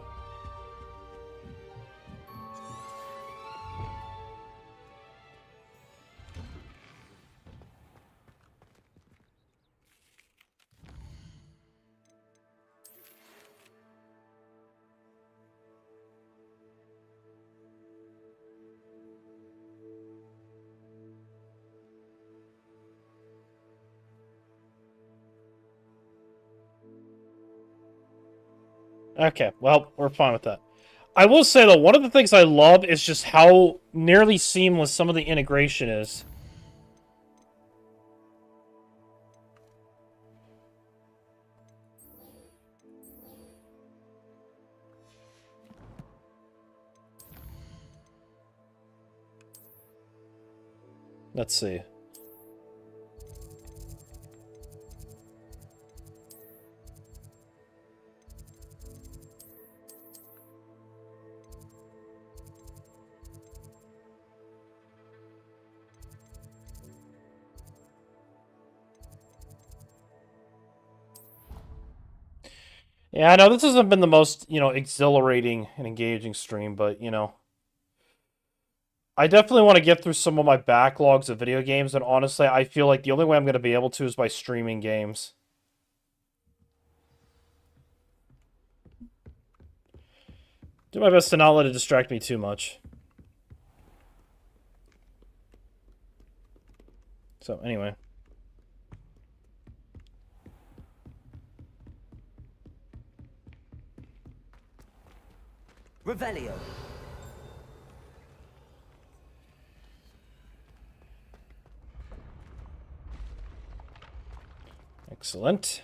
Okay, well, we're fine with that. I will say, though, one of the things I love is just how nearly seamless some of the integration is. Let's see. Yeah, I know this hasn't been the most, exhilarating and engaging stream, but, I definitely want to get through some of my backlogs of video games, and honestly, I feel like the only way I'm going to be able to is by streaming games. Do my best to not let it distract me too much. So, anyway. Revelio. Excellent.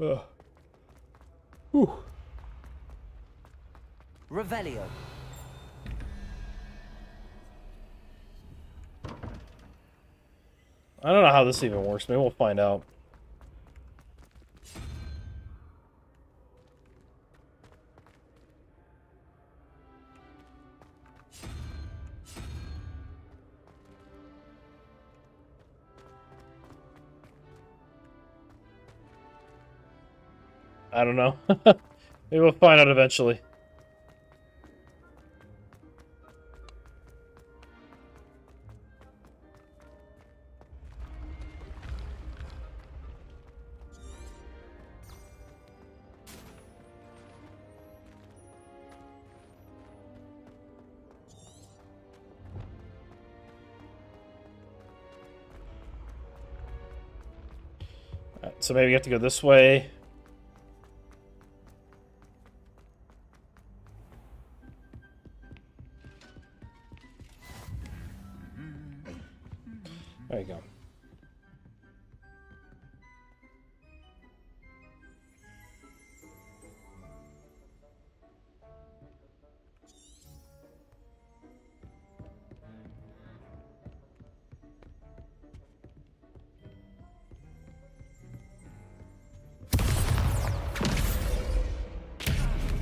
Ugh. Whew. Revelio. I don't know how this even works. Maybe we'll find out. I don't know. Maybe we'll find out eventually. Alright, so maybe we have to go this way. There you go.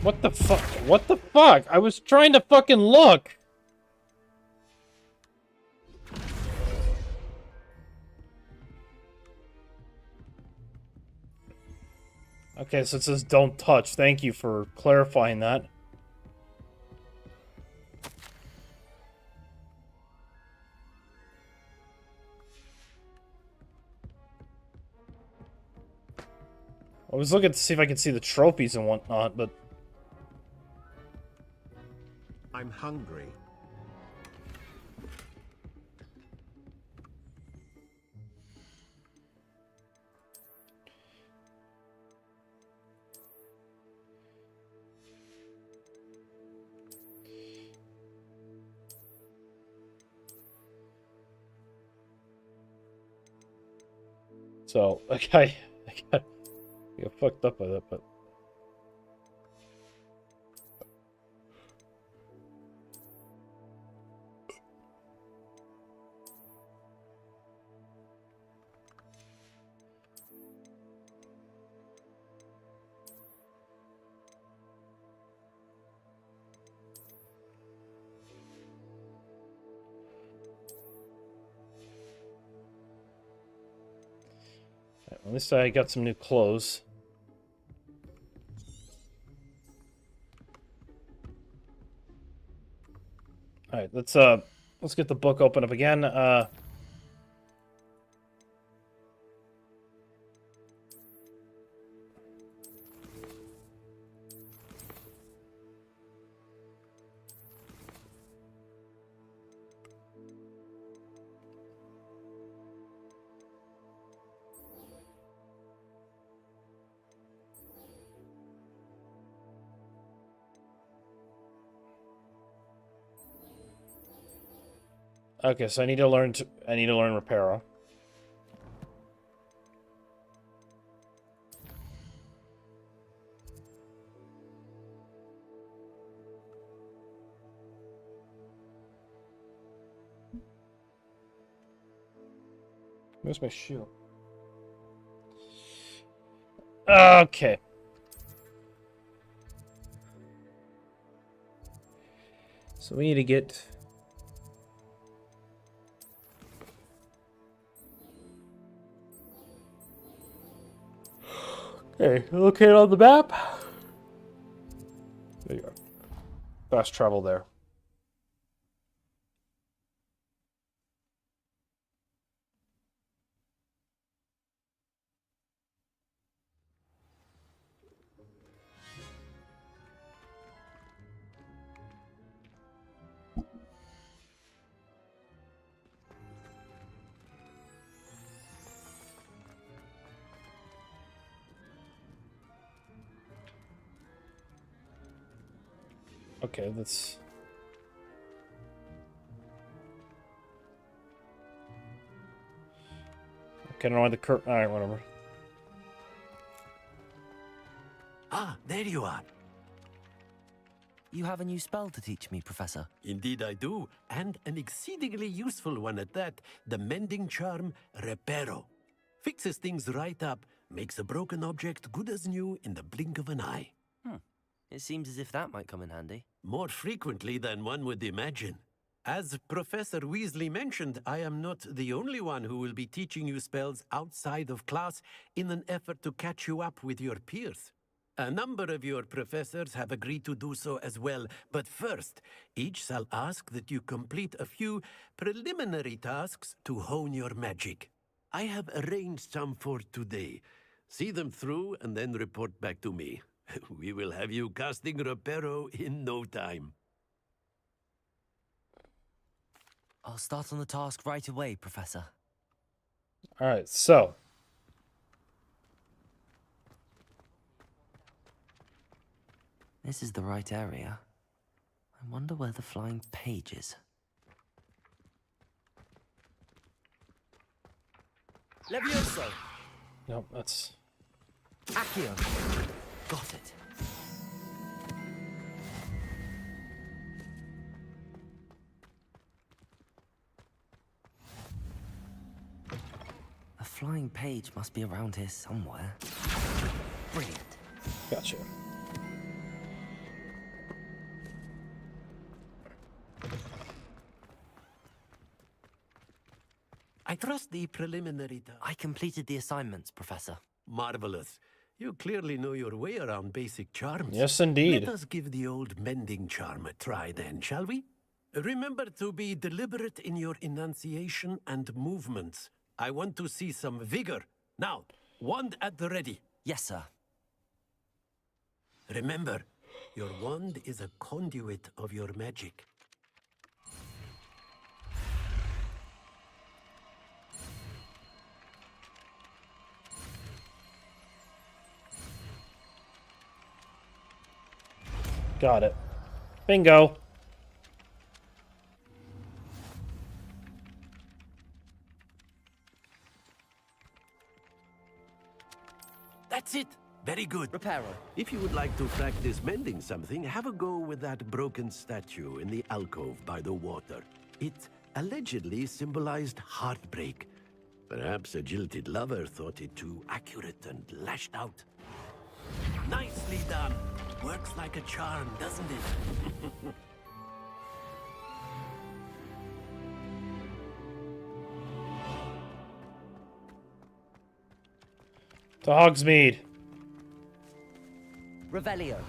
What the fuck? What the fuck? I was trying to fucking look! Okay, so it says don't touch. Thank you for clarifying that. I was looking to see if I could see the trophies and whatnot, but... I'm hungry. So, I got fucked up with it, but... At least I got some new clothes. Alright, let's get the book open up again. Okay, so I need to learn Reparo. Where's my shoe? Okay. So we need to get... Okay, locate on the map. There you go. Fast travel there. Okay, that's... Okay, I don't know why the curtain... Alright, whatever. Ah, there you are. You have a new spell to teach me, Professor. Indeed I do, and an exceedingly useful one at that. The mending charm, Reparo. Fixes things right up, makes a broken object good as new in the blink of an eye. It seems as if that might come in handy. More frequently than one would imagine. As Professor Weasley mentioned, I am not the only one who will be teaching you spells outside of class in an effort to catch you up with your peers. A number of your professors have agreed to do so as well, but first, each shall ask that you complete a few preliminary tasks to hone your magic. I have arranged some for today. See them through and then report back to me. We will have you casting Reparo in no time. I'll start on the task right away, Professor. Alright, so... This is the right area. I wonder where the flying page is. Levioso! Nope, that's... Accio! Got it. A flying page must be around here somewhere. Brilliant. Gotcha. I trust the preliminary I completed the assignments, Professor. Marvelous. You clearly know your way around basic charms. Yes, indeed. Let us give the old mending charm a try then, shall we? Remember to be deliberate in your enunciation and movements. I want to see some vigor. Now, wand at the ready. Yes, sir. Remember, your wand is a conduit of your magic. Got it. Bingo. Very good. Reparo. If you would like to practice mending something, have a go with that broken statue in the alcove by the water. It allegedly symbolized heartbreak. Perhaps a jilted lover thought it too accurate and lashed out. Nicely done. Works like a charm, doesn't it? To Hogsmeade. Revelio.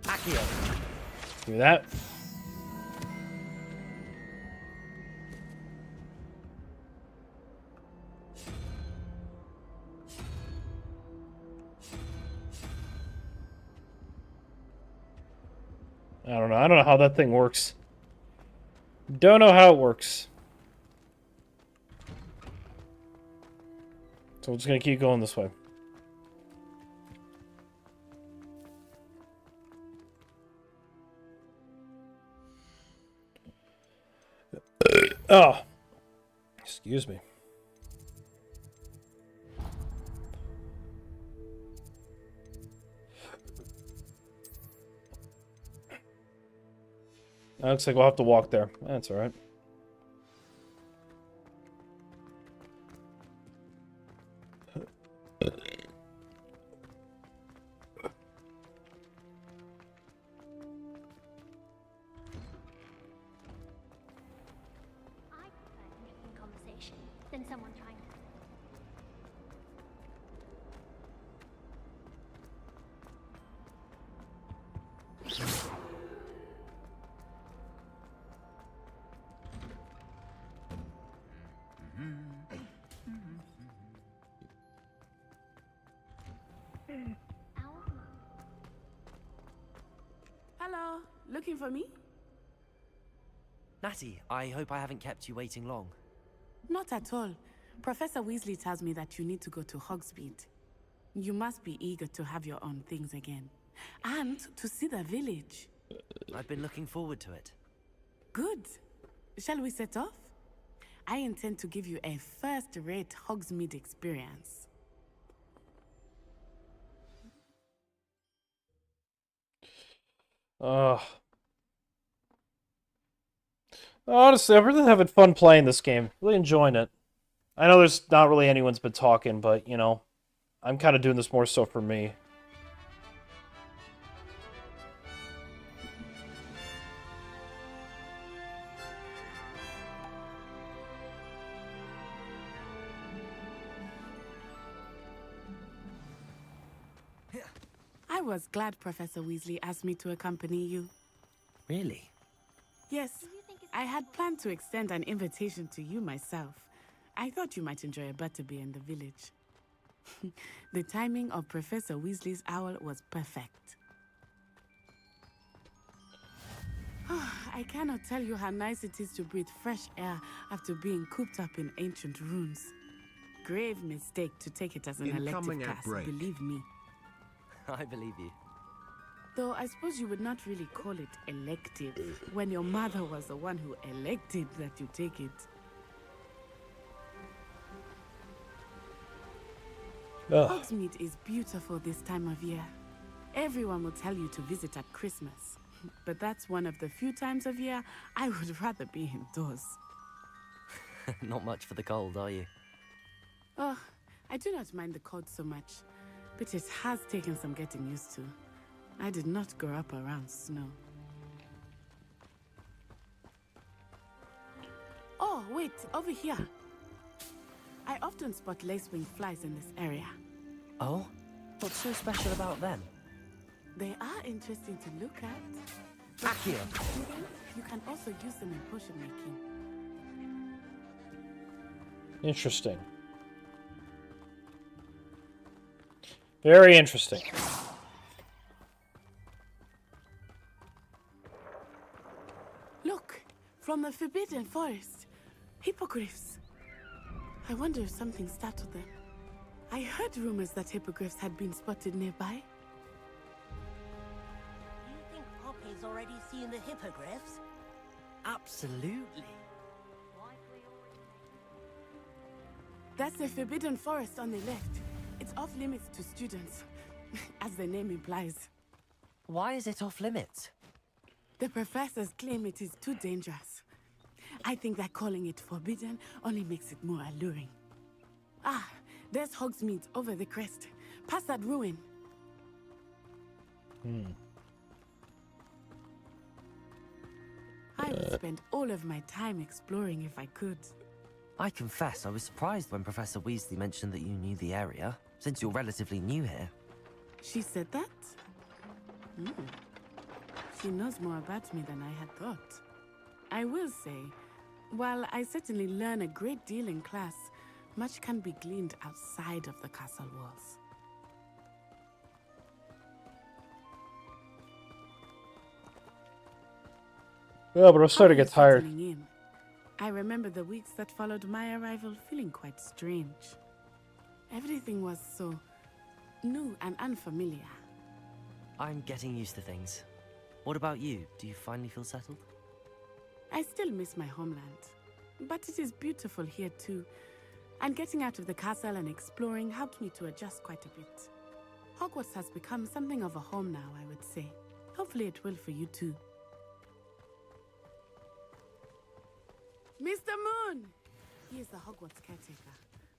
Accio. Do that. I don't know. I don't know how that thing works. Don't know how it works. So we're just gonna keep going this way. Oh. Excuse me. Looks like we'll have to walk there. That's alright. Conversation than someone trying to. Hello, looking for me? Natty, I hope I haven't kept you waiting long. Not at all. Professor Weasley tells me that you need to go to Hogsmeade. You must be eager to have your own things again. And to see the village. I've been looking forward to it. Good. Shall we set off? I intend to give you a first-rate Hogsmeade experience. Honestly, I'm really having fun playing this game. Really enjoying it. I know there's not really anyone's been talking, but, you know, I'm kind of doing this more so for me. I was glad Professor Weasley asked me to accompany you. Really? Yes, I had planned to extend an invitation to you myself. I thought you might enjoy a butterbeer in the village. The timing of Professor Weasley's owl was perfect. I cannot tell you how nice it is to breathe fresh air after being cooped up in ancient ruins. Grave mistake to take it as an elective class, believe me. I believe you. Though I suppose you would not really call it elective when your mother was the one who elected that you take it. Hogsmeade is beautiful this time of year. Everyone will tell you to visit at Christmas. But that's one of the few times of year I would rather be indoors. Not much for the cold, are you? Oh, I do not mind the cold so much. But it has taken some getting used to. I did not grow up around snow. Oh, wait, over here. I often spot lacewing flies in this area. Oh? What's so special about them? They are interesting to look at. Accio! You can also use them in potion making. Interesting. Very interesting. Look, from the Forbidden Forest. Hippogriffs. I wonder if something startled them. I heard rumors that hippogriffs had been spotted nearby. You think Poppy's already seen the hippogriffs? Absolutely. That's the Forbidden Forest on the left. It's off limits to students, as the name implies. Why is it off limits? The professors claim it is too dangerous. I think that calling it forbidden only makes it more alluring. Ah, there's Hogsmeade over the crest. Past that ruin. I would spend all of my time exploring if I could. I confess I was surprised when Professor Weasley mentioned that you knew the area, since you're relatively new here. She said that? She knows more about me than I had thought. I will say, while I certainly learn a great deal in class, much can be gleaned outside of the castle walls. Yeah, but I'm starting to get tired. Settling in. I remember the weeks that followed my arrival feeling quite strange. Everything was so new and unfamiliar. I'm getting used to things. What about you? Do you finally feel settled? I still miss my homeland, but it is beautiful here too. And getting out of the castle and exploring helped me to adjust quite a bit. Hogwarts has become something of a home now, I would say. Hopefully it will for you too. Mr. Moon! He is the Hogwarts caretaker.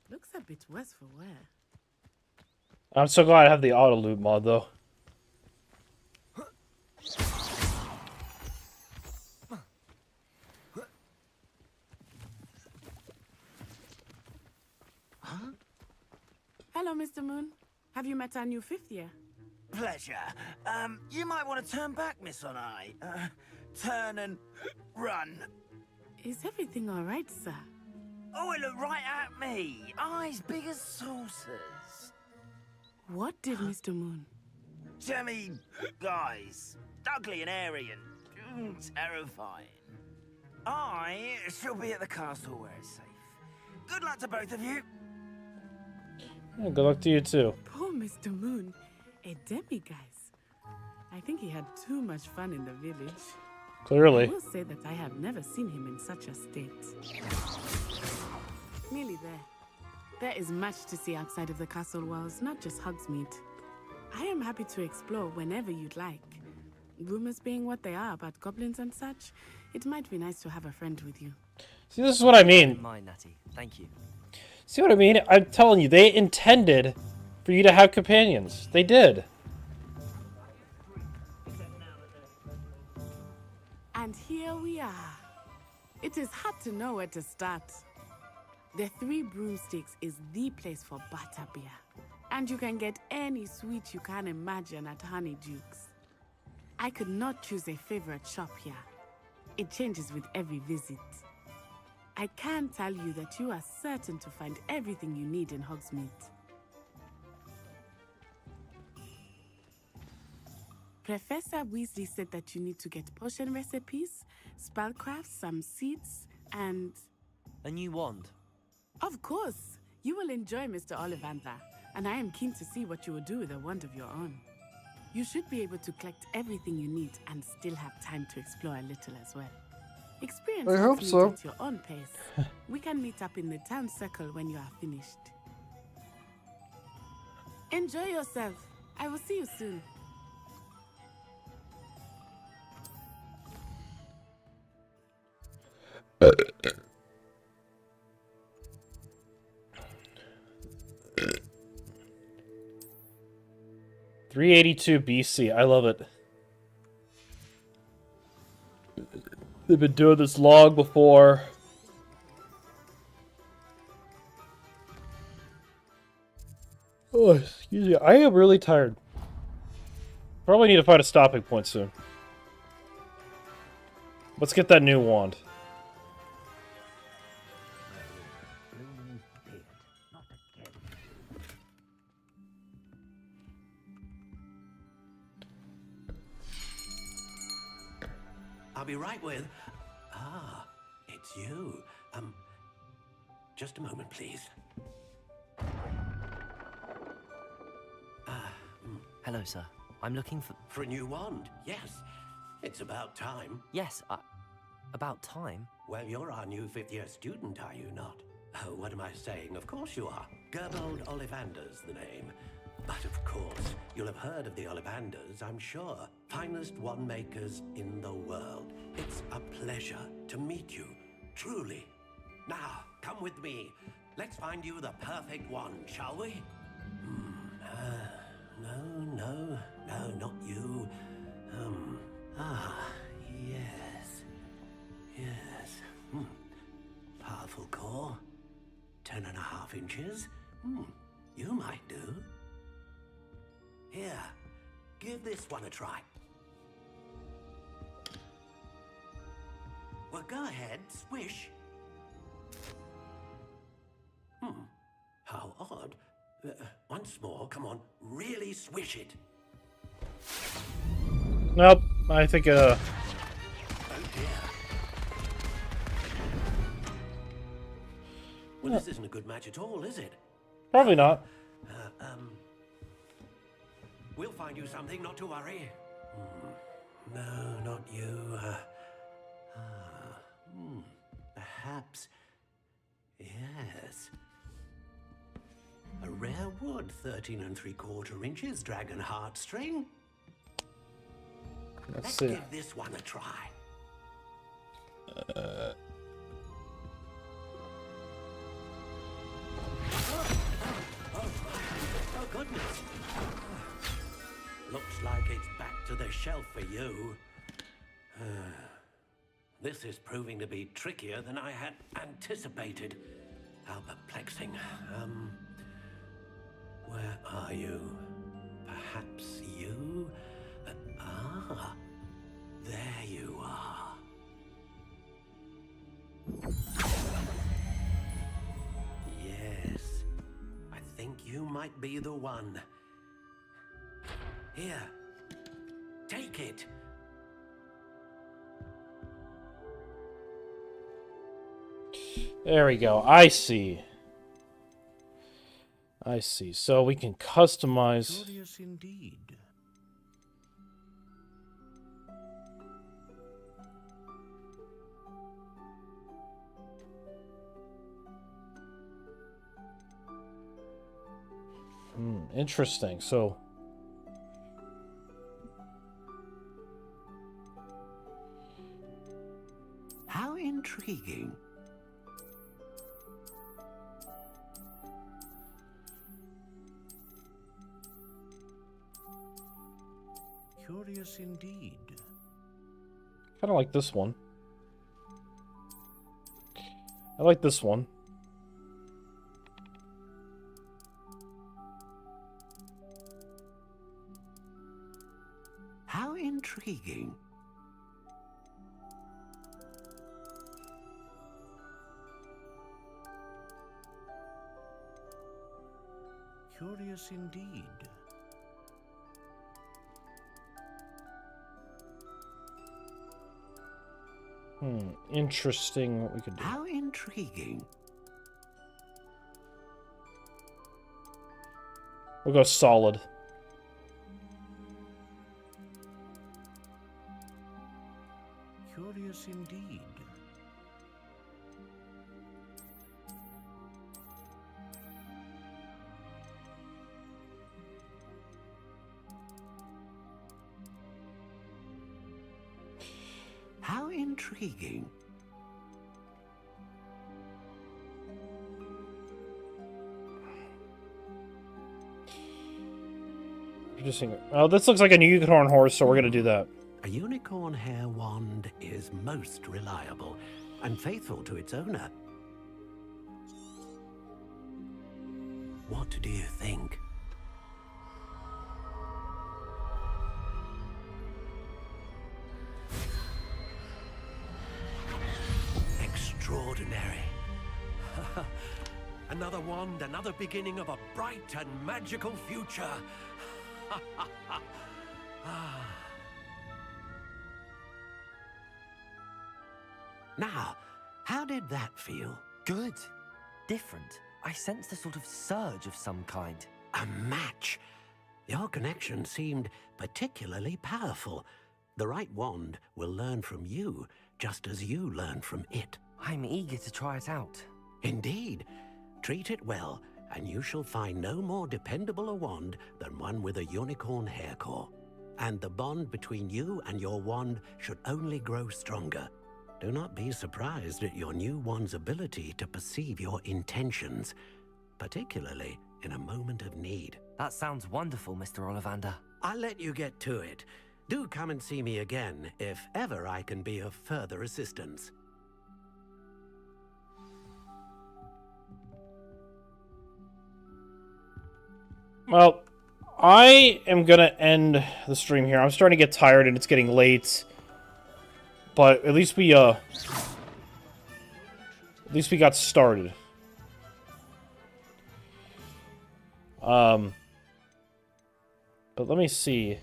Looks a bit worse for wear. I'm so glad I have the auto loop mod though. Hello, Mr. Moon. Have you met our new fifth year? Pleasure. You might want to turn back, Miss Onai. Turn and run. Is everything all right, sir? Oh, it looked right at me. Eyes big as saucers. What did Mr. Moon? Jemmy guys. Ugly and airy and terrifying. I shall be at the castle where it's safe. Good luck to both of you. Yeah, good luck to you too. Poor Mr. Moon. A demiguise. I think he had too much fun in the village. Clearly. I will say that I have never seen him in such a state. Nearly there. There is much to see outside of the castle walls, not just Hogsmeade. I am happy to explore whenever you'd like. Rumors being what they are about goblins and such, it might be nice to have a friend with you. See, this is what I mean. Mine, Natty. Thank you. See what I mean? I'm telling you, they intended for you to have companions. They did. And here we are. It is hard to know where to start. The Three Broomsticks is the place for butterbeer. And you can get any sweet you can imagine at Honeydukes. I could not choose a favorite shop here. It changes with every visit. I can tell you that you are certain to find everything you need in Hogsmeade. Professor Weasley said that you need to get potion recipes, spellcrafts, some seeds, and... A new wand. Of course! You will enjoy Mr. Ollivander, and I am keen to see what you will do with a wand of your own. You should be able to collect everything you need and still have time to explore a little as well. Experience I hope Hogsmeade so. at your own pace. We can meet up in the town circle when you are finished. Enjoy yourself. I will see you soon. .382 BC. I love it. They've been doing this long before. Oh, excuse me. I am really tired. Probably need to find a stopping point soon. Let's get that new wand. I'll be right with... Ah, it's you. Just a moment, please. Hello, sir. I'm looking for... For a new wand, yes. It's about time. Yes, about time? Well, you're our new fifth-year student, are you not? Oh, what am I saying? Of course you are. Gerbold Ollivander's the name. But of course, you'll have heard of the Ollivanders, I'm sure. Finest wand makers in the world. It's a pleasure to meet you, truly. Now, come with me. Let's find you the perfect wand, shall we? No, not you. Yes. Powerful core. 10.5 inches. You might do. Here, give this one a try. Well, go ahead, swish. How odd. Once more, come on, really swish it. Nope, I think, Oh dear. Well, this isn't a good match at all, is it? Probably not. We'll find you something, not to worry. No, not you. Perhaps. Yes. A rare wood, 13 3/4 inches, dragon heartstring. Let's see. give this one a try. Oh, goodness. Looks like it's back to the shelf for you. This is proving to be trickier than I had anticipated. How perplexing. Where are you? Perhaps you? There you are. Yes, I think you might be the one. Here, take it. There we go. I see. So we can customize. Curious indeed. Interesting. So How intriguing. Curious indeed. kind of like this one. I like this one. How intriguing. Curious indeed. Interesting what we could do. How intriguing. We'll go solid. Curious indeed. How intriguing. Interesting. Oh, this looks like a unicorn horse, so we're gonna do that. A unicorn hair wand is most reliable and faithful to its owner. What do you think? Extraordinary. Another wand, another beginning of a bright and magical future. Now, how did that feel? Good. different. I sensed a sort of surge of some kind. A match? Your connection seemed particularly powerful. The right wand will learn from you, just as you learn from it. I'm eager to try it out. Indeed. Treat it well, and you shall find no more dependable a wand than one with a unicorn hair core. And the bond between you and your wand should only grow stronger. Do not be surprised at your new wand's ability to perceive your intentions, particularly in a moment of need. That sounds wonderful, Mr. Ollivander. I'll let you get to it. Do come and see me again, if ever I can be of further assistance. Well, I am gonna end the stream here. I'm starting to get tired and it's getting late. But at least we got started. But let me see.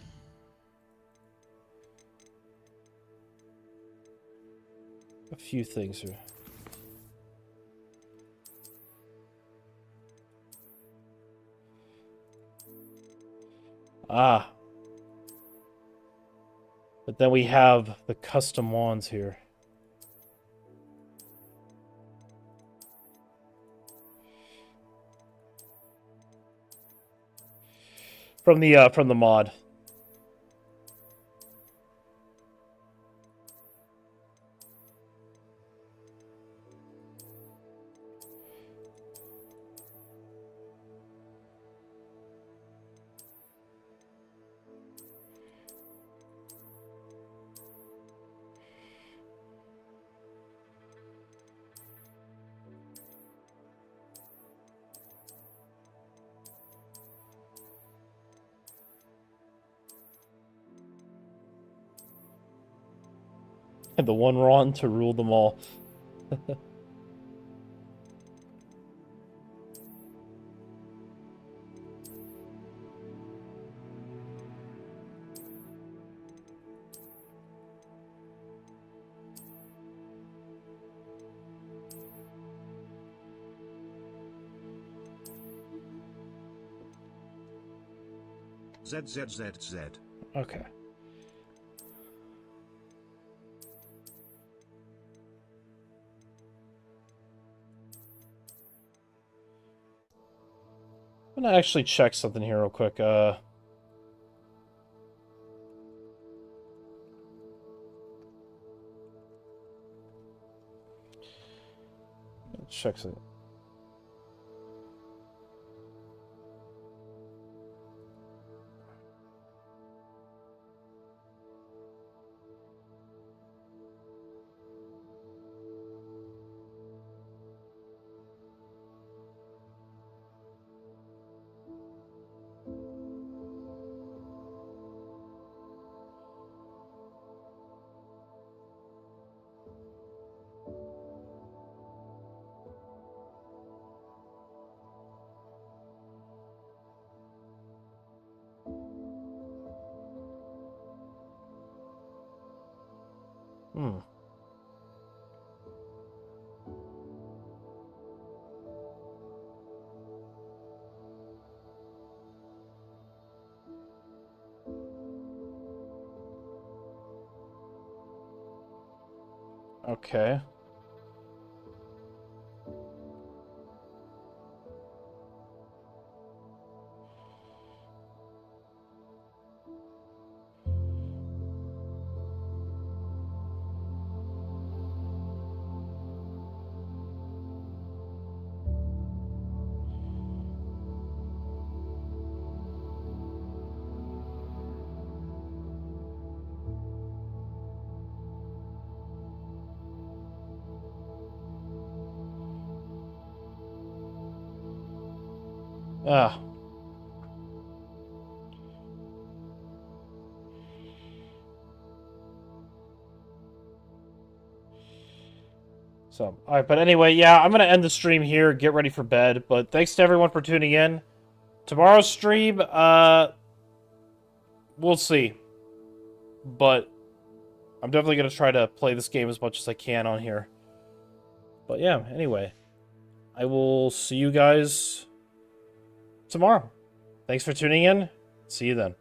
A few things here. Ah. But then we have the custom wands here. From the mod. And the one Ron to rule them all. ZZZZ. Okay. I'm gonna actually check something here real quick. Check something. Hmm. Okay. Ah. So, alright, but anyway, yeah, I'm gonna end the stream here, get ready for bed, but thanks to everyone for tuning in. Tomorrow's stream, we'll see. But I'm definitely gonna try to play this game as much as I can on here. But yeah, anyway. I will see you guys tomorrow. Thanks for tuning in. See you then.